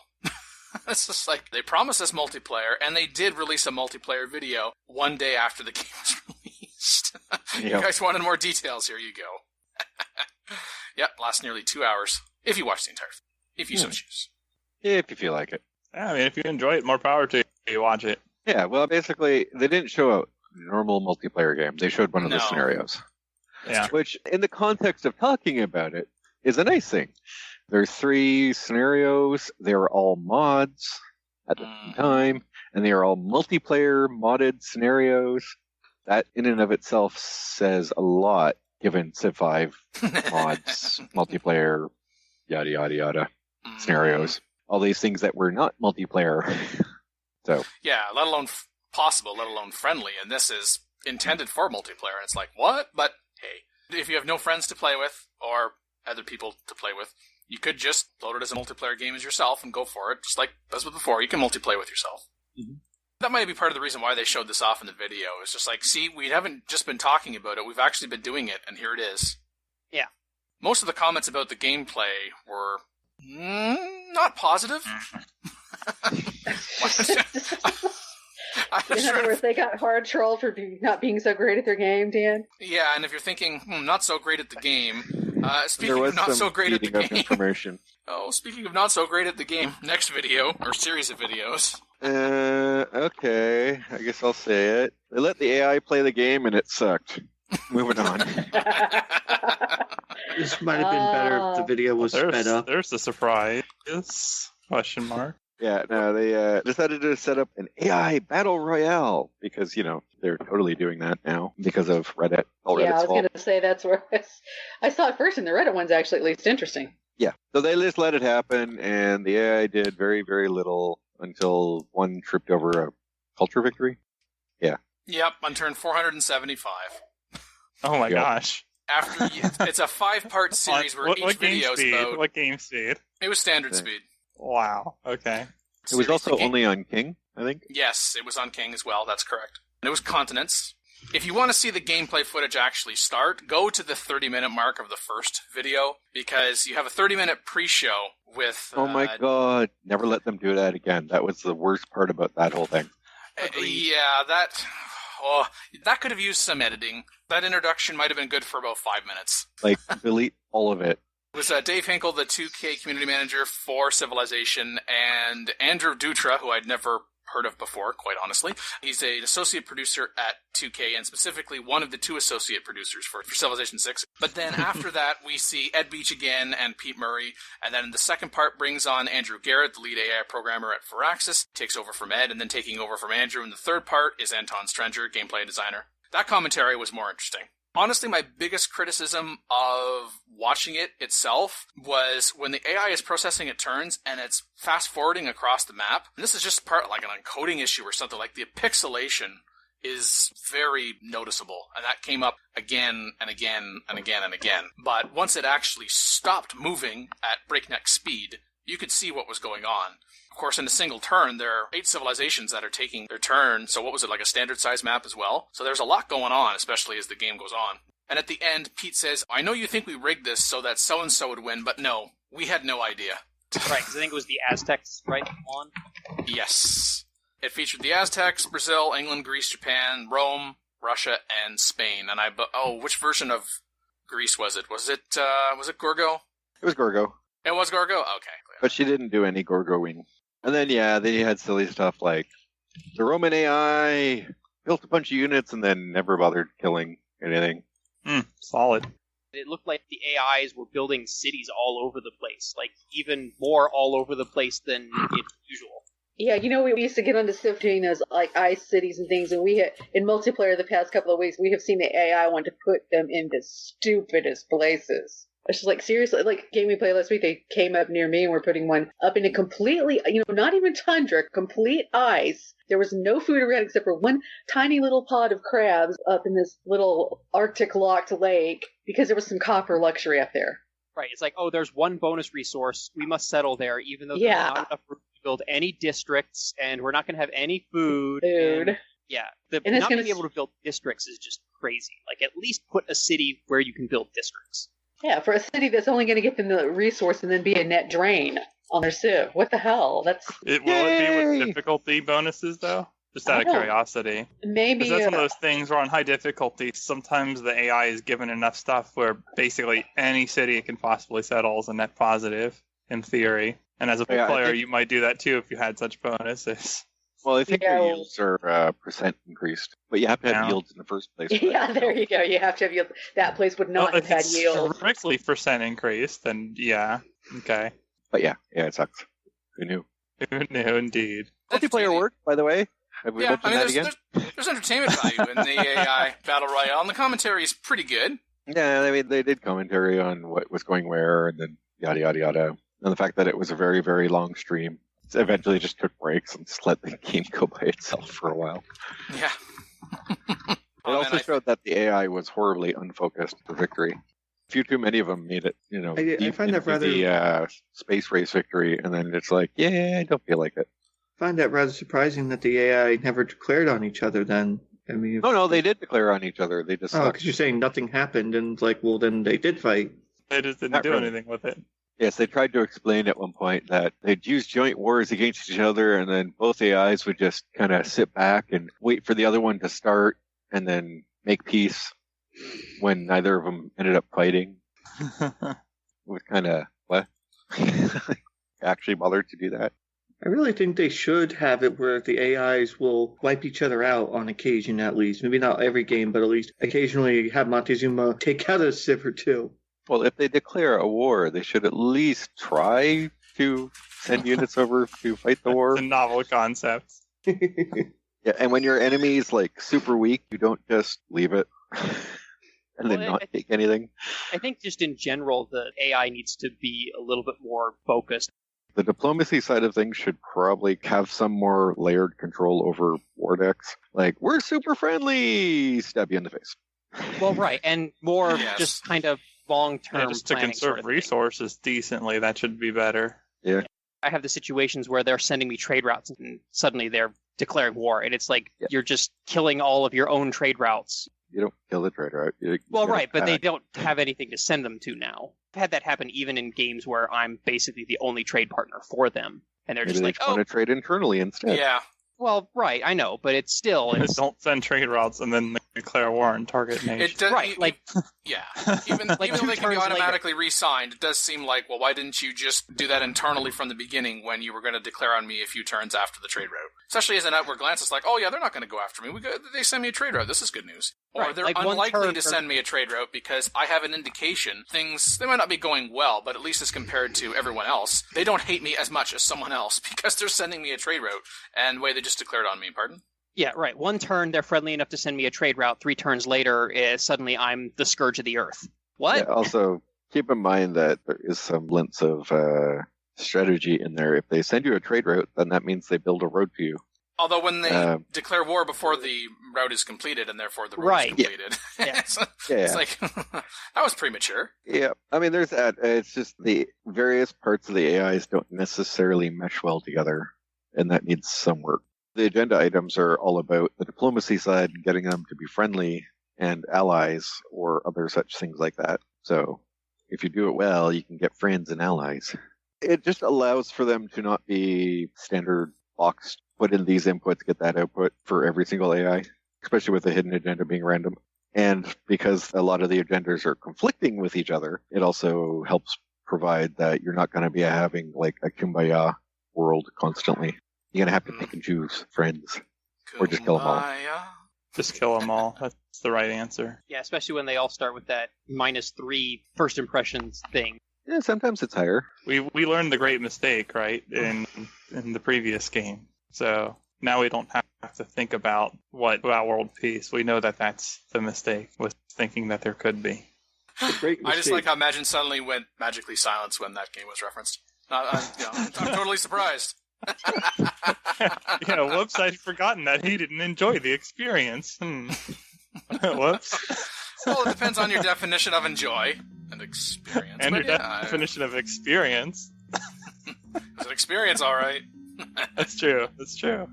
It's just like, they promised us multiplayer, and they did release a multiplayer video one day after the game was released. You Yep. guys wanted more details, here you go. Yep, lasts nearly 2 hours, if you watch the entire thing, if you so choose. If you feel like it. Yeah, I mean, if you enjoy it, more power to you. Watch it. Yeah, well, basically, they didn't show a normal multiplayer game. They showed one of the No. scenarios. Yeah. Which, in the context of talking about it, is a nice thing. There's 3 scenarios. They're all mods at the same time, and they are all multiplayer modded scenarios. That in and of itself says a lot, given Civ 5 mods, multiplayer, yada, yada, yada, scenarios. All these things that were not multiplayer. So yeah, let alone possible, let alone friendly, and this is intended for multiplayer. And it's like, what? But hey, if you have no friends to play with or other people to play with, you could just load it as a multiplayer game as yourself and go for it, just like as with before. You can multiplayer with yourself. Mm-hmm. That might be part of the reason why they showed this off in the video. It's just like, see, we haven't just been talking about it. We've actually been doing it, and here it is. Yeah. Most of the comments about the gameplay were not positive. In other words, they got hard trolled for not being so great at their game, Dan. Yeah, and if you're thinking, not so great at the game, speaking of not so great at the game. Information. Oh, speaking of not so great at the game, next video, or series of videos. Okay, I guess I'll say it. They let the AI play the game and it sucked. Moving on. This might have been better if the video was sped up. There's the surprise. Question mark. Yeah, no, they decided to set up an AI battle royale because, they're totally doing that now because of Reddit. Yeah, I was going to say that's where I saw it first, and the Reddit one's actually at least interesting. Yeah, so they just let it happen, and the AI did very, very little until one tripped over a culture victory. Yeah. Yep, on turn 475. Oh my gosh. After it's a 5-part series where each video is about... What game speed? It was standard speed. Wow, okay. It was also only on King, I think? Yes, it was on King as well, that's correct. And it was continents. If you want to see the gameplay footage actually start, go to the 30-minute mark of the first video, because you have a 30-minute pre-show with... Oh my god, never let them do that again. That was the worst part about that whole thing. Yeah, that could have used some editing. That introduction might have been good for about 5 minutes. Like, delete all of it. It was Dave Hinkle, the 2K community manager for Civilization, and Andrew Dutra, who I'd never heard of before, quite honestly. He's an associate producer at 2K, and specifically one of the 2 associate producers for Civilization 6. But then after that, we see Ed Beach again and Pete Murray, and then the second part brings on Andrew Garrett, the lead AI programmer at Firaxis, takes over from Ed, and then taking over from Andrew. And the third part is Anton Strenger, gameplay designer. That commentary was more interesting. Honestly, my biggest criticism of watching it itself was when the AI is processing its turns and it's fast-forwarding across the map. And this is just part like an encoding issue or something. Like the pixelation is very noticeable. And that came up again and again and again and again. But once it actually stopped moving at breakneck speed, you could see what was going on. Of course, in a single turn, there are 8 civilizations that are taking their turn. So what was it, like a standard-size map as well? So there's a lot going on, especially as the game goes on. And at the end, Pete says, I know you think we rigged this so that so-and-so would win, but no, we had no idea. Right, because I think it was the Aztecs, right, on? Yes. It featured the Aztecs, Brazil, England, Greece, Japan, Rome, Russia, and Spain. And which version of Greece was it? Was it Gorgo? It was Gorgo. It was Gorgo? Okay. But she didn't do any Gorgoing. And then, they had silly stuff like the Roman AI built a bunch of units and then never bothered killing anything. Solid. It looked like the AIs were building cities all over the place, like even more all over the place than usual. Yeah, we used to get onto Civ doing those like ice cities and things, and we had in multiplayer the past couple of weeks we have seen the AI want to put them in the stupidest places. It's just like, seriously, like game we played last week, they came up near me and were putting one up in a completely, not even tundra, complete ice. There was no food around except for one tiny little pod of crabs up in this little Arctic locked lake because there was some copper luxury up there. Right, it's like, there's one bonus resource. We must settle there, even though there's not enough room to build any districts, and we're not going to have any food. And, not being able to build districts is just crazy. Like, at least put a city where you can build districts. Yeah, for a city that's only going to get them the resource and then be a net drain on their Civ. What the hell? Will it be with difficulty bonuses, though? Just out of curiosity. Maybe. Because that's one of those things where on high difficulty, sometimes the AI is given enough stuff where basically any city it can possibly settle is a net positive, in theory. And as a player, you might do that too if you had such bonuses. Well, I think Yeah, their well- yields are percent increased, but you have to have Yeah. yields in the first place. Yeah, there you go. You have to have yield. That place would not have if had it's yield. strictly percent increase, then yeah. Okay. But yeah, it sucks. Who knew? Who knew, indeed. Multiplayer work, by the way. Have we Yeah, mentioned I mean, that again? there's entertainment value in the AI Battle Royale, and the commentary is pretty good. Yeah, I mean, they did commentary on what was going where, and then yada, yada, yada. And the fact that it was a very, very long stream. Eventually just took breaks and just let the game go by itself for a while. Yeah. It Oh, also man, showed that the AI was horribly unfocused for victory. A few too many of them made it, I deep find that into rather- the space race victory, and then it's like, yeah, I don't feel like it. I find that rather surprising that the AI never declared on each other then. I mean, if- No, they did declare on each other. They just Oh, because you're saying nothing happened, and it's like, well, then they did fight. They just didn't Not do really. anything with it. Yes, they tried to explain at one point that they'd use joint wars against each other, and then both AIs would just kind of sit back and wait for the other one to start, and then make peace when neither of them ended up fighting. It was kind of, what? Actually bothered to do that? I really think they should have it where the AIs will wipe each other out on occasion, at least. Maybe not every game, but at least occasionally have Montezuma take out a civ or two. Well, if they declare a war, they should at least try to send units over to fight the war. It's a novel concept. Yeah, and when your enemy is like super weak, you don't just leave it and then Well, not take anything. I think just in general, the AI needs to be a little bit more focused. The diplomacy side of things should probably have some more layered control over war decks. Like, we're super friendly! Stab you in the face. Well, right, and more Yes. just kind of long-term Yeah, just to planning conserve sort of thing. resources decently, that should be better. I have the situations where they're sending me trade routes and suddenly they're declaring war, and it's like Yeah. you're just killing all of your own trade routes. You don't kill the trader, right? Well, right, but they don't have anything to send them to now. I've had that happen even in games where I'm basically the only trade partner for them, and they're Maybe just they like, just want to trade internally instead. Yeah. well, right, I know, but it's still, it's Don't send trade routes and then declare war and target nation. It does, right, like yeah. Even Like even 2 though they can be turns later. automatically re-signed, it does seem like, well, why didn't you just do that internally from the beginning when you were going to declare on me a few turns after the trade route? Especially as an outward glance, it's like, oh yeah, they're not going to go after me. They send me a trade route. This is good news. Or Right, they're like one unlikely turn to for- send me a trade route because I have an indication they might not be going well, but at least as compared to everyone else, they don't hate me as much as someone else because they're sending me a trade route and the way they just declared on me. Pardon? yeah, right. One turn they're friendly enough to send me a trade route. 3 turns later, suddenly I'm the scourge of the earth. What? Yeah, also, keep in mind that there is some lens of strategy in there. If they send you a trade route, then that means they build a road for you. Although when they Um, declare war before the route is completed and therefore the road Right. is completed, Yeah. it's, Yeah. it's like, that was premature. Yeah, I mean, there's that. It's just the various parts of the AIs don't necessarily mesh well together, and that needs some work. The agenda items are all about the diplomacy side, getting them to be friendly and allies or other such things like that. So if you do it well, you can get friends and allies. It just allows for them to not be standard boxed, put in these inputs, get that output for every single AI, especially with the hidden agenda being random. And because a lot of the agendas are conflicting with each other, it also helps provide that you're not going to be having like a kumbaya world constantly. You're going to have to pick and choose friends. Or just kill 'em all. Kumbaya. Just kill them all. That's the right answer. Yeah, especially when they all start with that -3 first impressions thing. Yeah, sometimes it's higher. We learned the great mistake, right, in the previous game. So now we don't have to think about world peace. We know that that's the mistake, was thinking that there could be. A great I just mistake. like how Imagine suddenly went magically silent when that game was referenced. I'm totally surprised. Yeah, whoops, I'd forgotten that he didn't enjoy the experience. Whoops. Well, it depends on your definition of enjoy and experience. And but your yeah, definition of experience. it's an experience, all right. That's true. That's true.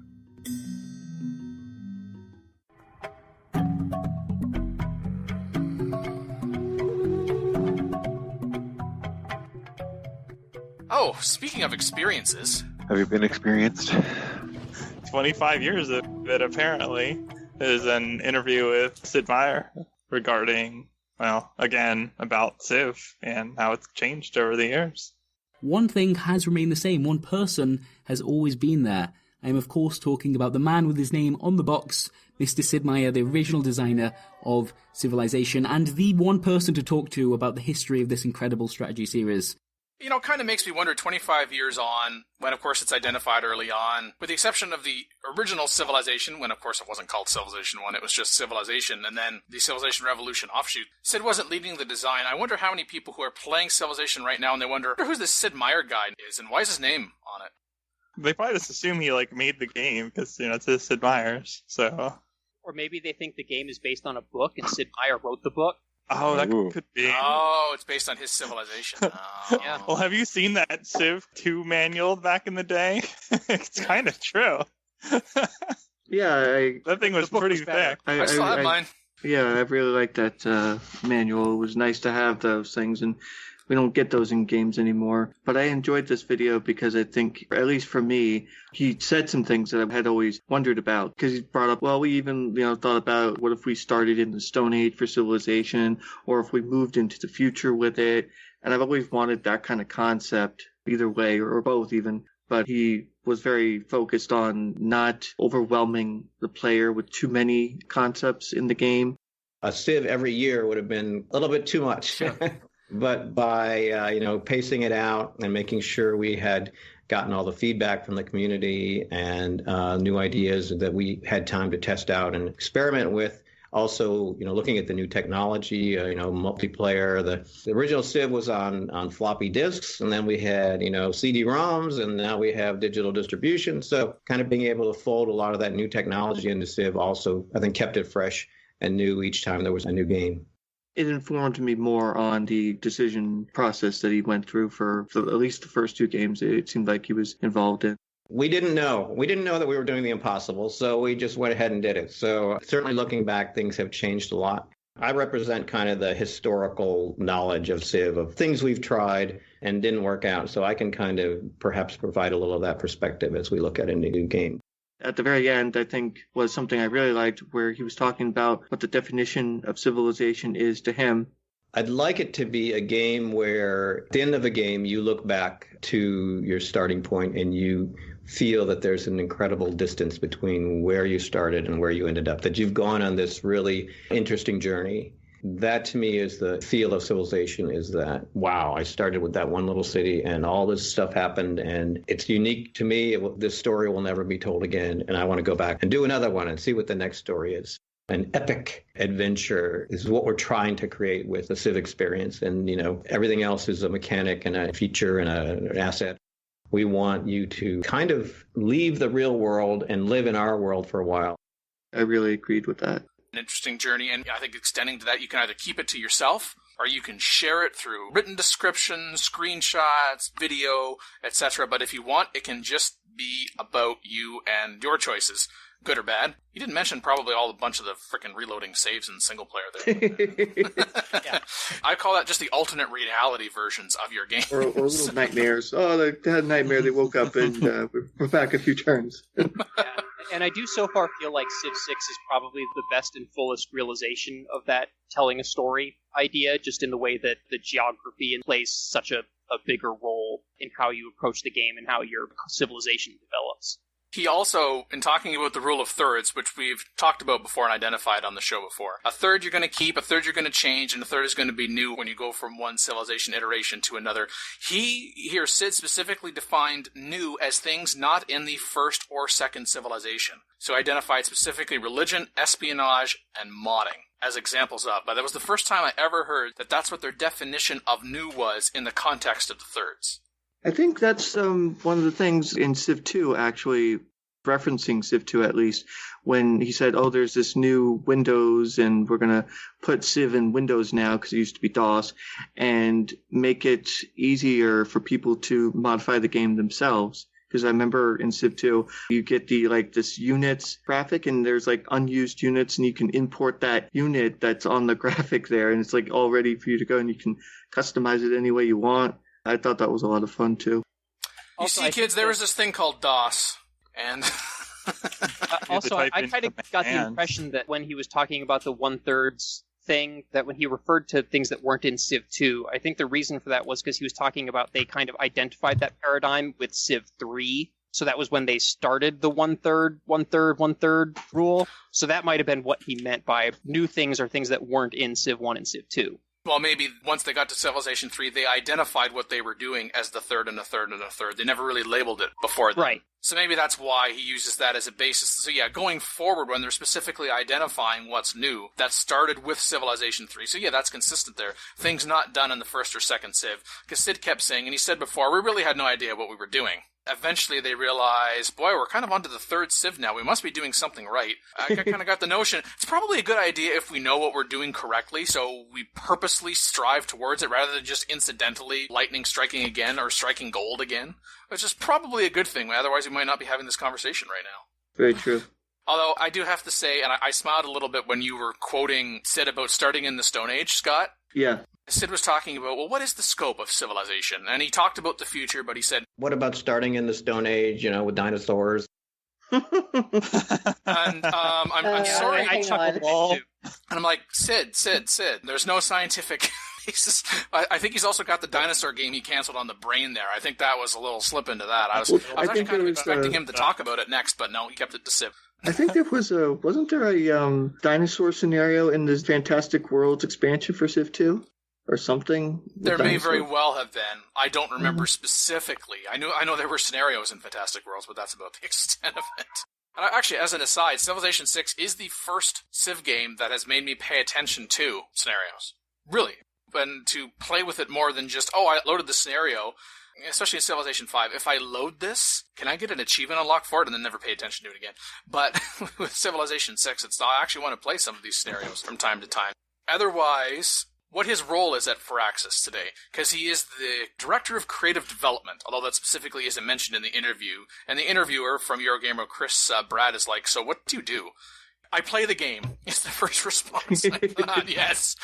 Oh, speaking of experiences, Have you been experienced? 25 years of it, apparently. There's an interview with Sid Meier regarding, well, again, about Civ and how it's changed over the years. One thing has remained the same. One person has always been there, I am of course talking about the man with his name on the box, Mr. Sid Meier, the original designer of Civilization, and the one person to talk to about the history of this incredible strategy series. You know, it kind of makes me wonder, 25 years on, when of course it's identified early on, with the exception of the original Civilization, when of course it wasn't called Civilization 1, it was just Civilization, and then the Civilization Revolution offshoot, Sid wasn't leading the design. I wonder how many people who are playing Civilization right now, and they wonder who this Sid Meier guy is, and why is his name on it? They probably just assume he made the game because it's his Sid Meier's. So, or maybe they think the game is based on a book and Sid Meier wrote the book. Oh, that could be. Oh, it's based on his Civilization. Oh. Yeah. Well, have you seen that Civ 2 manual back in the day? It's kind of true. Yeah, that thing was pretty thick. I still have mine. Yeah, I really like that manual. It was nice to have those things, and we don't get those in games anymore. But I enjoyed this video because I think, at least for me, he said some things that I had always wondered about. Because he brought up, well, we even thought about what if we started in the Stone Age for Civilization, or if we moved into the future with it. And I've always wanted that kind of concept, either way, or both even. But he was very focused on not overwhelming the player with too many concepts in the game. A Civ every year would have been a little bit too much. Sure. But by pacing it out and making sure we had gotten all the feedback from the community and new ideas that we had time to test out and experiment with, also looking at the new technology, multiplayer. The original Civ was on floppy disks, and then we had CD-ROMs, and now we have digital distribution. So kind of being able to fold a lot of that new technology into Civ also, I think, kept it fresh and new each time there was a new game. It informed me more on the decision process that he went through for at least the first two games it seemed like he was involved in. We didn't know. We didn't know that we were doing the impossible, so we just went ahead and did it. So certainly looking back, things have changed a lot. I represent kind of the historical knowledge of Civ, of things we've tried and didn't work out. So I can kind of perhaps provide a little of that perspective as we look at a new game. At the very end, I think, was something I really liked, where he was talking about what the definition of civilization is to him. I'd like it to be a game where at the end of a game, you look back to your starting point and you feel that there's an incredible distance between where you started and where you ended up, that you've gone on this really interesting journey. That to me is the feel of Civilization, is that, wow, I started with that one little city and all this stuff happened and it's unique to me. This story will never be told again. And I want to go back and do another one and see what the next story is. An epic adventure is what we're trying to create with the Civ experience. And, everything else is a mechanic and a feature and an asset. We want you to kind of leave the real world and live in our world for a while. I really agreed with that. An interesting journey, and I think extending to that, you can either keep it to yourself or you can share it through written descriptions, screenshots, video, etc. But if you want, it can just be about you and your choices, good or bad. You didn't mention probably a bunch of the freaking reloading saves in single player there. Yeah. I call that just the alternate reality versions of your game. Or little nightmares. Oh, they had a nightmare. They woke up and we're back a few turns. Yeah. And I do so far feel like Civ 6 is probably the best and fullest realization of that telling a story idea, just in the way that the geography plays such a bigger role in how you approach the game and how your civilization develops. He also, in talking about the rule of thirds, which we've talked about before and identified on the show before, a third you're going to keep, a third you're going to change, and a third is going to be new when you go from one civilization iteration to another. Sid specifically defined new as things not in the first or second civilization. So identified specifically religion, espionage, and modding as examples of. But that was the first time I ever heard that that's what their definition of new was in the context of the thirds. I think that's one of the things in Civ 2, actually, referencing Civ 2 at least, when he said, oh, there's this new Windows, and we're going to put Civ in Windows now, because it used to be DOS, and make it easier for people to modify the game themselves. Because I remember in Civ 2, you get this units graphic, and there's unused units, and you can import that unit that's on the graphic there, and it's all ready for you to go, and you can customize it any way you want. I thought that was a lot of fun, too. You see, kids, there was this thing called DOS, and... Also, I kind of got the impression that when he was talking about the one-thirds thing, that when he referred to things that weren't in Civ 2, I think the reason for that was because he was talking about they kind of identified that paradigm with Civ 3. So that was when they started the 1/3, 1/3, 1/3 rule. So that might have been what he meant by new things or things that weren't in Civ 1 and Civ 2. Well, maybe once they got to Civilization 3, they identified what they were doing as the third and a third and a third. They never really labeled it before then. Right. So maybe that's why he uses that as a basis. So yeah, going forward, when they're specifically identifying what's new, that started with Civilization 3. So yeah, that's consistent there. Things not done in the first or second Civ. Because Sid kept saying, and he said before, we really had no idea what we were doing. Eventually they realized, boy, we're kind of onto the third Civ now. We must be doing something right. I kind of got the notion, it's probably a good idea if we know what we're doing correctly, so we purposely strive towards it rather than just incidentally lightning striking again or striking gold again, which is probably a good thing. Otherwise we might not be having this conversation right now. Very true. Although I do have to say, and I smiled a little bit when you were quoting Sid about starting in the Stone Age, Scott. Yeah. Sid was talking about, well, what is the scope of civilization? And he talked about the future, but he said... What about starting in the Stone Age, with dinosaurs? And I'm sorry. I chuckled a bit too. And I'm like, Sid, there's no scientific... I think he's also got the dinosaur game he canceled on the brain there. I think that was a little slip into that. I was actually kind of expecting him to talk about it next, but no, he kept it to Civ. I think there was wasn't there a dinosaur scenario in this Fantastic Worlds expansion for Civ 2? Or something? There may very well have been. I don't remember specifically. I know there were scenarios in Fantastic Worlds, but that's about the extent of it. And actually, as an aside, Civilization 6 is the first Civ game that has made me pay attention to scenarios. Really. And to play with it more than just, I loaded the scenario, especially in Civilization 5. If I load this, can I get an achievement unlocked for it and then never pay attention to it again? But with Civilization 6, I actually want to play some of these scenarios from time to time. Otherwise... what his role is at Firaxis today, because he is the Director of Creative Development, although that specifically isn't mentioned in the interview. And the interviewer from Eurogamer, Chris Brad, is like, so what do? I play the game, is the first response. I thought, yes,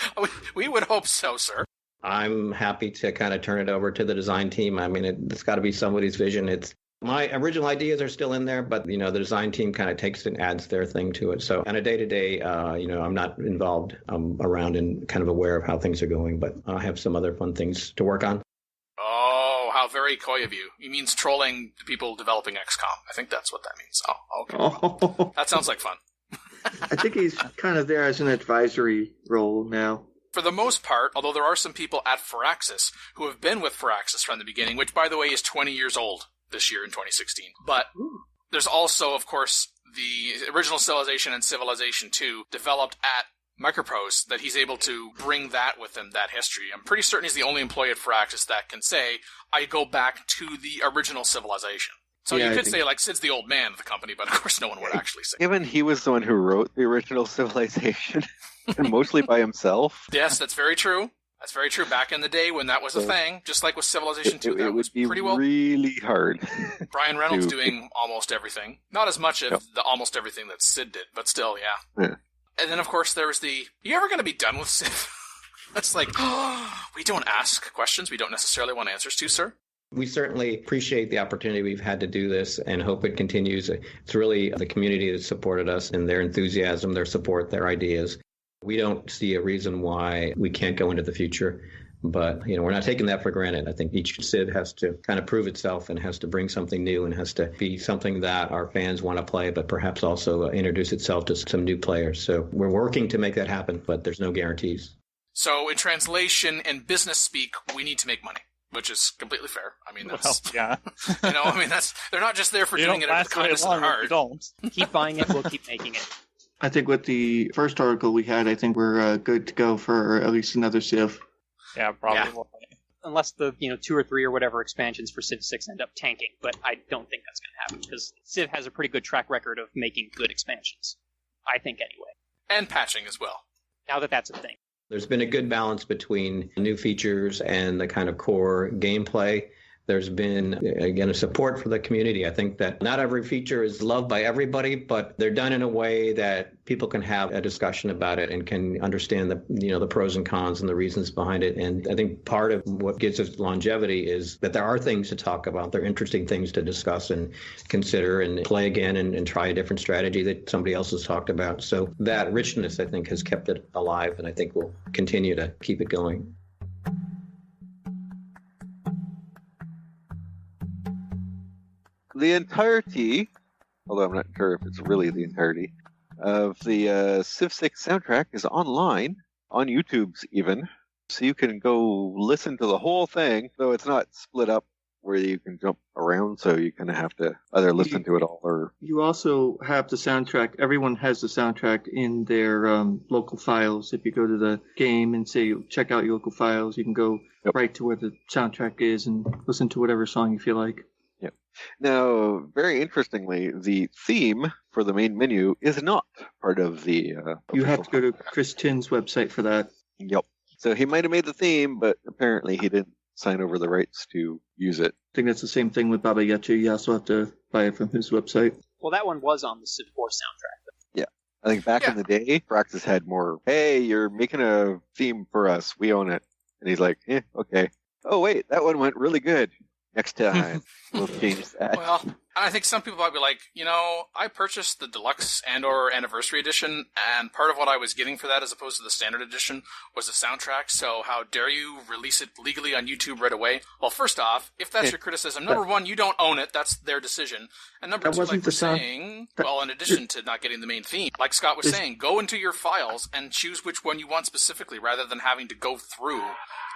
we would hope so, sir. I'm happy to kind of turn it over to the design team. I mean, it's got to be somebody's vision. My original ideas are still in there, but, the design team kind of takes and adds their thing to it. So on a day-to-day, I'm not involved. I'm around and kind of aware of how things are going, but I have some other fun things to work on. Oh, how very coy of you. He means trolling the people developing XCOM. I think that's what that means. Oh, okay. That sounds like fun. I think he's kind of there as an advisory role now. For the most part, although there are some people at Firaxis who have been with Firaxis from the beginning, which, by the way, is 20 years old. This year in 2016. But there's also, of course, the original Civilization and Civilization 2 developed at Microprose that he's able to bring that with him, that history. I'm pretty certain he's the only employee at Firaxis that can say, I go back to the original Civilization. So you could say, like, Sid's the old man of the company, but of course no one would actually say. Given he was the one who wrote the original Civilization, and mostly by himself. Yes, that's very true. That's very true. Back in the day when that was a thing, just like with Civilization 2, that was pretty well... It would be really hard. Brian Reynolds doing almost everything. Not as much of the almost everything that Sid did, but still, yeah. And then, of course, there was the, you ever going to be done with Civ? That's like, we don't ask questions we don't necessarily want answers to, sir. We certainly appreciate the opportunity we've had to do this and hope it continues. It's really the community that supported us and their enthusiasm, their support, their ideas. We don't see a reason why we can't go into the future, but we're not taking that for granted. I think each Civ has to kind of prove itself and has to bring something new and has to be something that our fans want to play, but perhaps also introduce itself to some new players. So we're working to make that happen, but there's no guarantees. So in translation and business speak, we need to make money, which is completely fair. I mean, that's, yeah. They're not just there for doing it out of the kindness of their heart. Don't. Keep buying it, we'll keep making it. I think with the first article we had, I think we're good to go for at least another Civ. Yeah, probably. Yeah. Unless the 2 or 3 or whatever expansions for Civ 6 end up tanking, but I don't think that's going to happen because Civ has a pretty good track record of making good expansions. I think anyway. And patching as well. Now that that's a thing. There's been a good balance between new features and the kind of core gameplay. There's been, again, a support for the community. I think that not every feature is loved by everybody, but they're done in a way that people can have a discussion about it and can understand the pros and cons and the reasons behind it. And I think part of what gives us longevity is that there are things to talk about. There are interesting things to discuss and consider and play again and try a different strategy that somebody else has talked about. So that richness, I think, has kept it alive, and I think we'll continue to keep it going. the entirety, although I'm not sure if it's really the entirety, of the Civ 6 soundtrack is online, on YouTube's even. So you can go listen to the whole thing, though it's not split up where you can jump around, so you kind of have to either listen to it all or... You also have the soundtrack. Everyone has the soundtrack in their local files. If you go to the game and say, check out your local files, you can go right to where the soundtrack is and listen to whatever song you feel like. Yep. Now, very interestingly, the theme for the main menu is not part of the... you have to go to Chris Tin's website for that. Yep. So he might have made the theme, but apparently he didn't sign over the rights to use it. I think that's the same thing with Baba Yaga. You also have to buy it from his website. Well, that one was on the Civ 4 soundtrack. Yeah. I think back in the day, Firaxis had more, hey, you're making a theme for us. We own it. And he's like, okay. Oh, wait, that one went really good. Next time, we'll change that. Well, I think some people might be like, I purchased the deluxe and/or anniversary edition, and part of what I was getting for that, as opposed to the standard edition, was the soundtrack. So how dare you release it legally on YouTube right away? Well, first off, if that's your criticism, number one, you don't own it. That's their decision. And number two, like we're saying, well, in addition to not getting the main theme, like Scott was saying, go into your files and choose which one you want specifically, rather than having to go through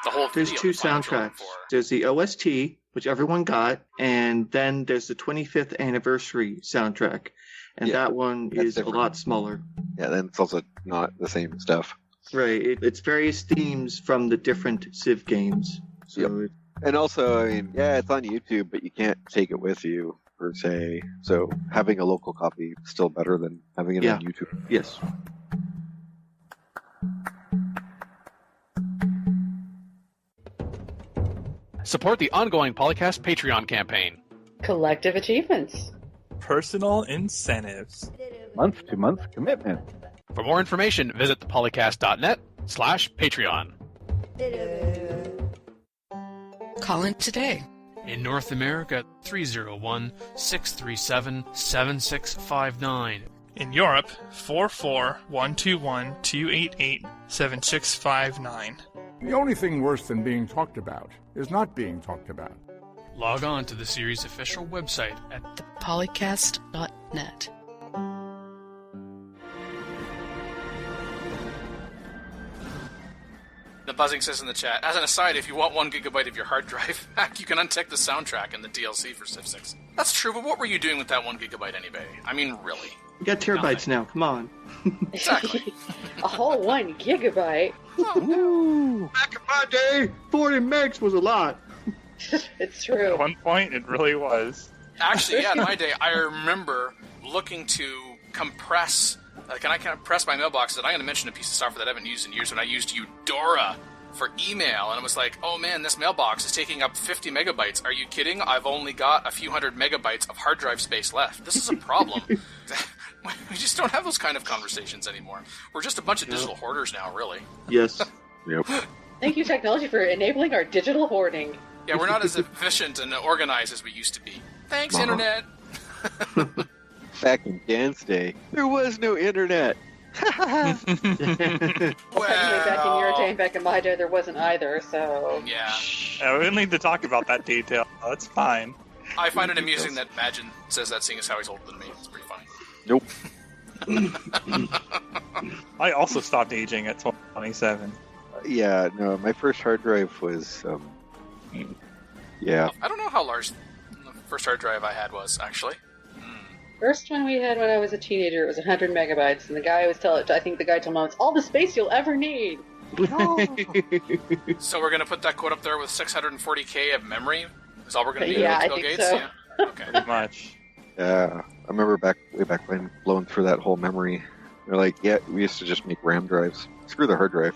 the whole video. There's two soundtracks. There's the OST, which everyone got, and then there's the 25th anniversary soundtrack, and that one is different. A lot smaller. Yeah, then it's also not the same stuff. Right, it's various themes from the different Civ games. So and also, I mean, it's on YouTube, but you can't take it with you, per se. So having a local copy is still better than having it on YouTube. Yes. Support the ongoing PolyCast Patreon campaign. Collective achievements. Personal incentives. Month-to-month commitment. For more information, visit thepolycast.net/Patreon. Call in today. In North America, 301-637-7659. In Europe, 44121-288-7659. The only thing worse than being talked about is not being talked about. Log on to the series' official website at thepolycast.net. The Buzzing says in the chat, as an aside, if you want 1 gigabyte of your hard drive back, you can untick the soundtrack and the DLC for Civ 6. That's true, but what were you doing with that 1 gigabyte anyway? I mean, really. You got terabytes now, come on. Exactly. A whole 1 gigabyte. Ooh, back in my day, 40 megs was a lot. It's true. At one point, it really was. Actually, in my day, I remember looking to compress... can I compress my mailbox? And I'm going to mention a piece of software that I haven't used in years when I used Eudora for email. And it was like, oh man, this mailbox is taking up 50 megabytes. Are you kidding? I've only got a few hundred megabytes of hard drive space left. This is a problem. We just don't have those kind of conversations anymore. We're just a bunch of digital hoarders now, really. Yes. Yep. Thank you, technology, for enabling our digital hoarding. Yeah, we're not as efficient and organized as we used to be. Thanks, Internet! Back in Dan's day, there was no internet. Well, back in your day and back in my day, there wasn't either, so... Yeah. We don't need to talk about that detail. That's fine. I find it amusing that Magin says that, seeing as how he's older than me. It's pretty funny. Nope. I also stopped aging at 27. Yeah, no, my first hard drive was, I don't know how large the first hard drive I had was, actually. First one we had when I was a teenager, it was 100 megabytes, and the guy was I think the guy told me, it's all the space you'll ever need. So we're going to put that quote up there with 640K of memory? Is all we're going to need? Yeah, I Bill think Gates? so. Yeah. Okay. Pretty much. I remember way back when, blowing through that whole memory. They're like, yeah, we used to just make RAM drives. Screw the hard drive.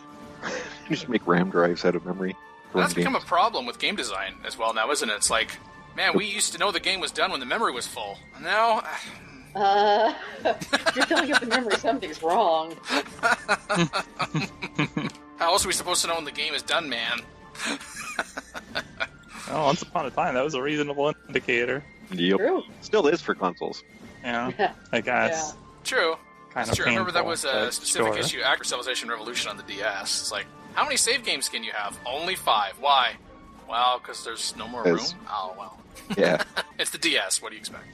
Just make RAM drives out of memory. That's become a problem with game design as well now, isn't it? It's like, man, we used to know the game was done when the memory was full. And now... If you're filling up the memory, something's wrong. How else are we supposed to know when the game is done, man? Well, once upon a time, that was a reasonable indicator. Yep. True. Still is for consoles. Yeah, I guess. True. Kind It's of true. I remember that painful, was a but specific sure. issue after Civilization Revolution on the DS. It's like, how many save games can you have? Only 5. Why? Well, because there's no more room? Yes. Oh, well. Yeah. It's the DS. What do you expect?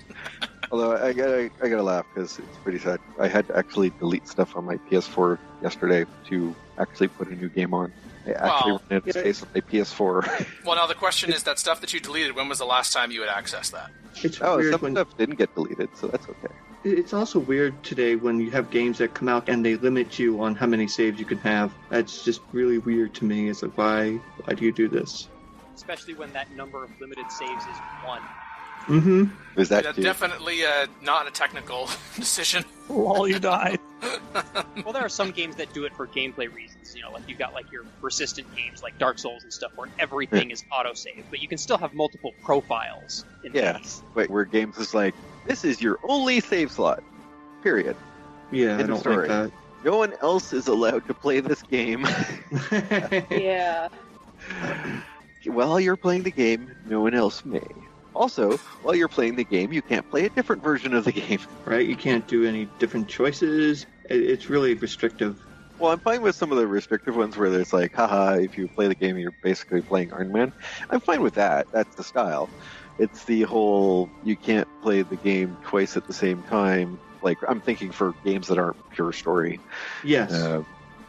Although I gotta laugh because it's pretty sad. I had to actually delete stuff on my PS4 yesterday to actually put a new game on. I actually ran out of space on my PS4. Well, now the question is that stuff that you deleted, when was the last time you had accessed that? It's Oh, weird some when, stuff didn't get deleted, so that's okay. it's also weird today when you have games that come out and they limit you on how many saves you can have. That's just really weird to me. It's like, why do you do this? Especially when that number of limited saves is 1. Mm-hmm. Is that That's too? definitely not a technical decision. Well, you died. Well, there are some games that do it for gameplay reasons. You know, like you've got like your persistent games like Dark Souls and stuff where everything is autosave, but you can still have multiple profiles in these. Wait, where games is like, this is your only save slot. Period. Yeah, End I of don't story. like No one else is allowed to play this game. that. Yeah. While you're playing the game, no one else may. Also, while you're playing the game, you can't play a different version of the game. Right? You can't do any different choices. It's really restrictive. Well, I'm fine with some of the restrictive ones where there's like, haha, if you play the game, you're basically playing Iron Man. I'm fine with that. That's the style. It's the whole, you can't play the game twice at the same time. Like, I'm thinking for games that aren't pure story. Yes.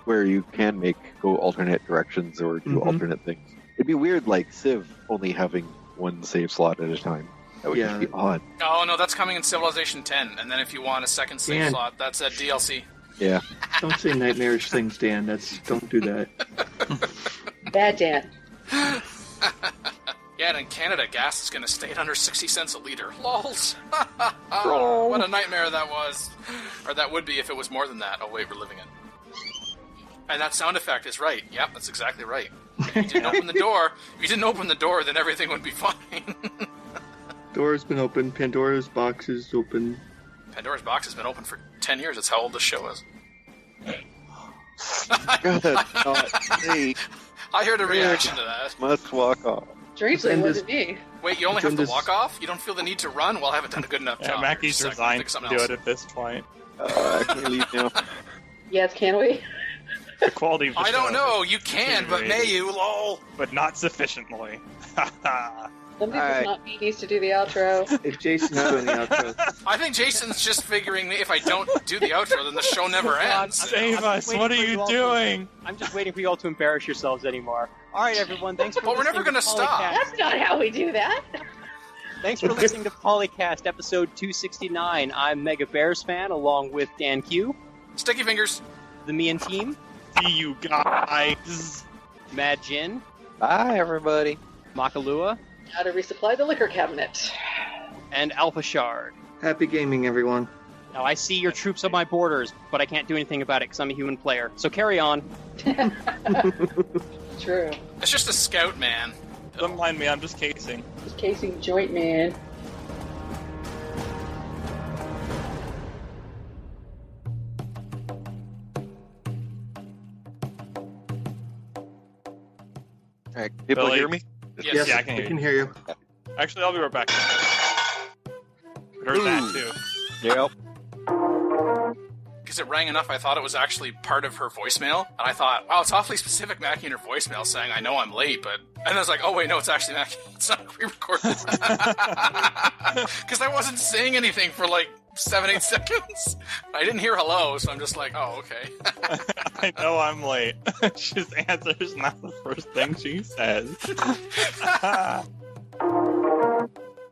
Where you can go alternate directions or do alternate things. It'd be weird, like Civ only having one save slot at a time. That would just be odd. Oh, no, that's coming in Civilization 10. And then if you want a second save Dan. slot, that's a DLC. Yeah. Don't say nightmarish things, Dan. Don't do that. Bad Dan. Yeah, and in Canada, gas is going to stay at under 60 cents a liter. Lols. What a nightmare that was. Or that would be if it was more than that. Oh, wait, we're living it. And that sound effect is right. Yep, that's exactly right. If you didn't open the door, then everything would be fine. Door's been open. Pandora's box is open. Pandora's box has been open for 10 years. That's how old this show is. Hey, I heard a reaction to that. must walk off. Strangely, it wasn't me. Wait, you only have to walk off? You don't feel the need to run? Well, I haven't done a good enough job. Yeah, Mackey's Just a second. resigned Think to something do else. it at this point. I can't leave now. Yes, can we? The quality of the I don't show know. is You can, but may deteriorating, you, lol. but not sufficiently. Somebody Alright. does not me needs to do the outro. If Jason's doing the outro. I think Jason's just figuring if I don't do the outro, then the show never ends. Save us! waiting What are for you all to- doing? I'm just waiting for you all to embarrass yourselves anymore. All right, everyone, thanks for But we're listening never gonna to stop. PolyCast. That's not how we do that. Thanks for listening to PolyCast episode 269. I'm Mega Bears fan, along with Dan Q, Sticky fingers. the Me and Team, See you guys. Mad Jin, Bye, everybody. Makalua, How to resupply the liquor cabinet. and Alpha Shard. Happy gaming, everyone. Now, I see your troops on my borders, but I can't do anything about it because I'm a human player. So carry on. True. It's just a scout, man. Don't mind me, I'm just casing. Just casing joint man. All right, people Billy. hear me? Yes. Yeah, I can hear you. you. Actually, I'll be right back. Heard that too. Yep. Because it rang enough, I thought it was actually part of her voicemail. And I thought, wow, it's awfully specific, Mackie, in her voicemail saying, I know I'm late, but... And then I was like, oh, wait, no, it's actually Mackie. It's not pre-recorded. Because I wasn't saying anything for like 7-8 seconds. I didn't hear hello, so I'm just like, oh, okay. I know I'm late. She just answers not the first thing she says.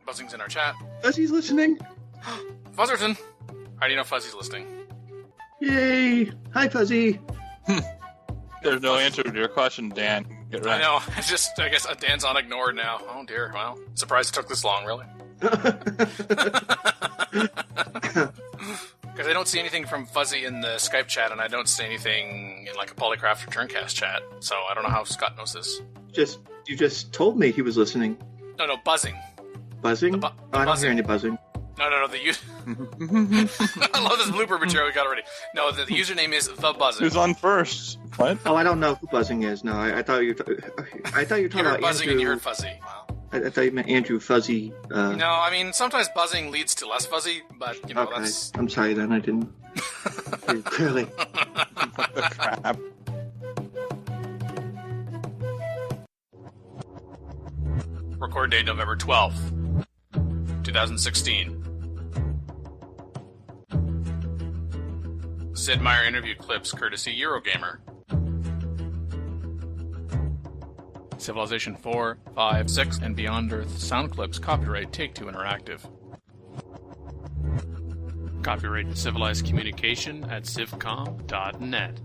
Buzzing's in our chat. Fuzzy's listening. Fuzzerton. How do you know Fuzzy's listening? Yay! Hi, Fuzzy. There's no answer to your question, Dan. Get right. I know. It's just, I guess Dan's on ignored now. Oh, dear. Well, surprised it took this long, really. Because I don't see anything from Fuzzy in the Skype chat, and I don't see anything in like a Polycraft or Turncast chat. So I don't know how Scott knows this. You just told me he was listening. No, buzzing. Buzzing? The Oh, I don't buzzing. hear any buzzing. No, I love this blooper material we got already. No, the username is the buzzing. Who's on first? What? Oh, I don't know who buzzing is. No, I thought you. I thought you were You talking heard about buzzing Andrew. and you heard fuzzy. Wow. I thought you meant Andrew Fuzzy. No, I mean sometimes buzzing leads to less fuzzy, but you know Okay, that's. I'm sorry then. I didn't. hear clearly. What the crap? Record date November 12th, 2016. Sid Meier interview clips courtesy Eurogamer. Civilization 4, 5, 6, and Beyond Earth sound clips copyright Take-Two Interactive. Copyright Civilized Communication at civcom.net.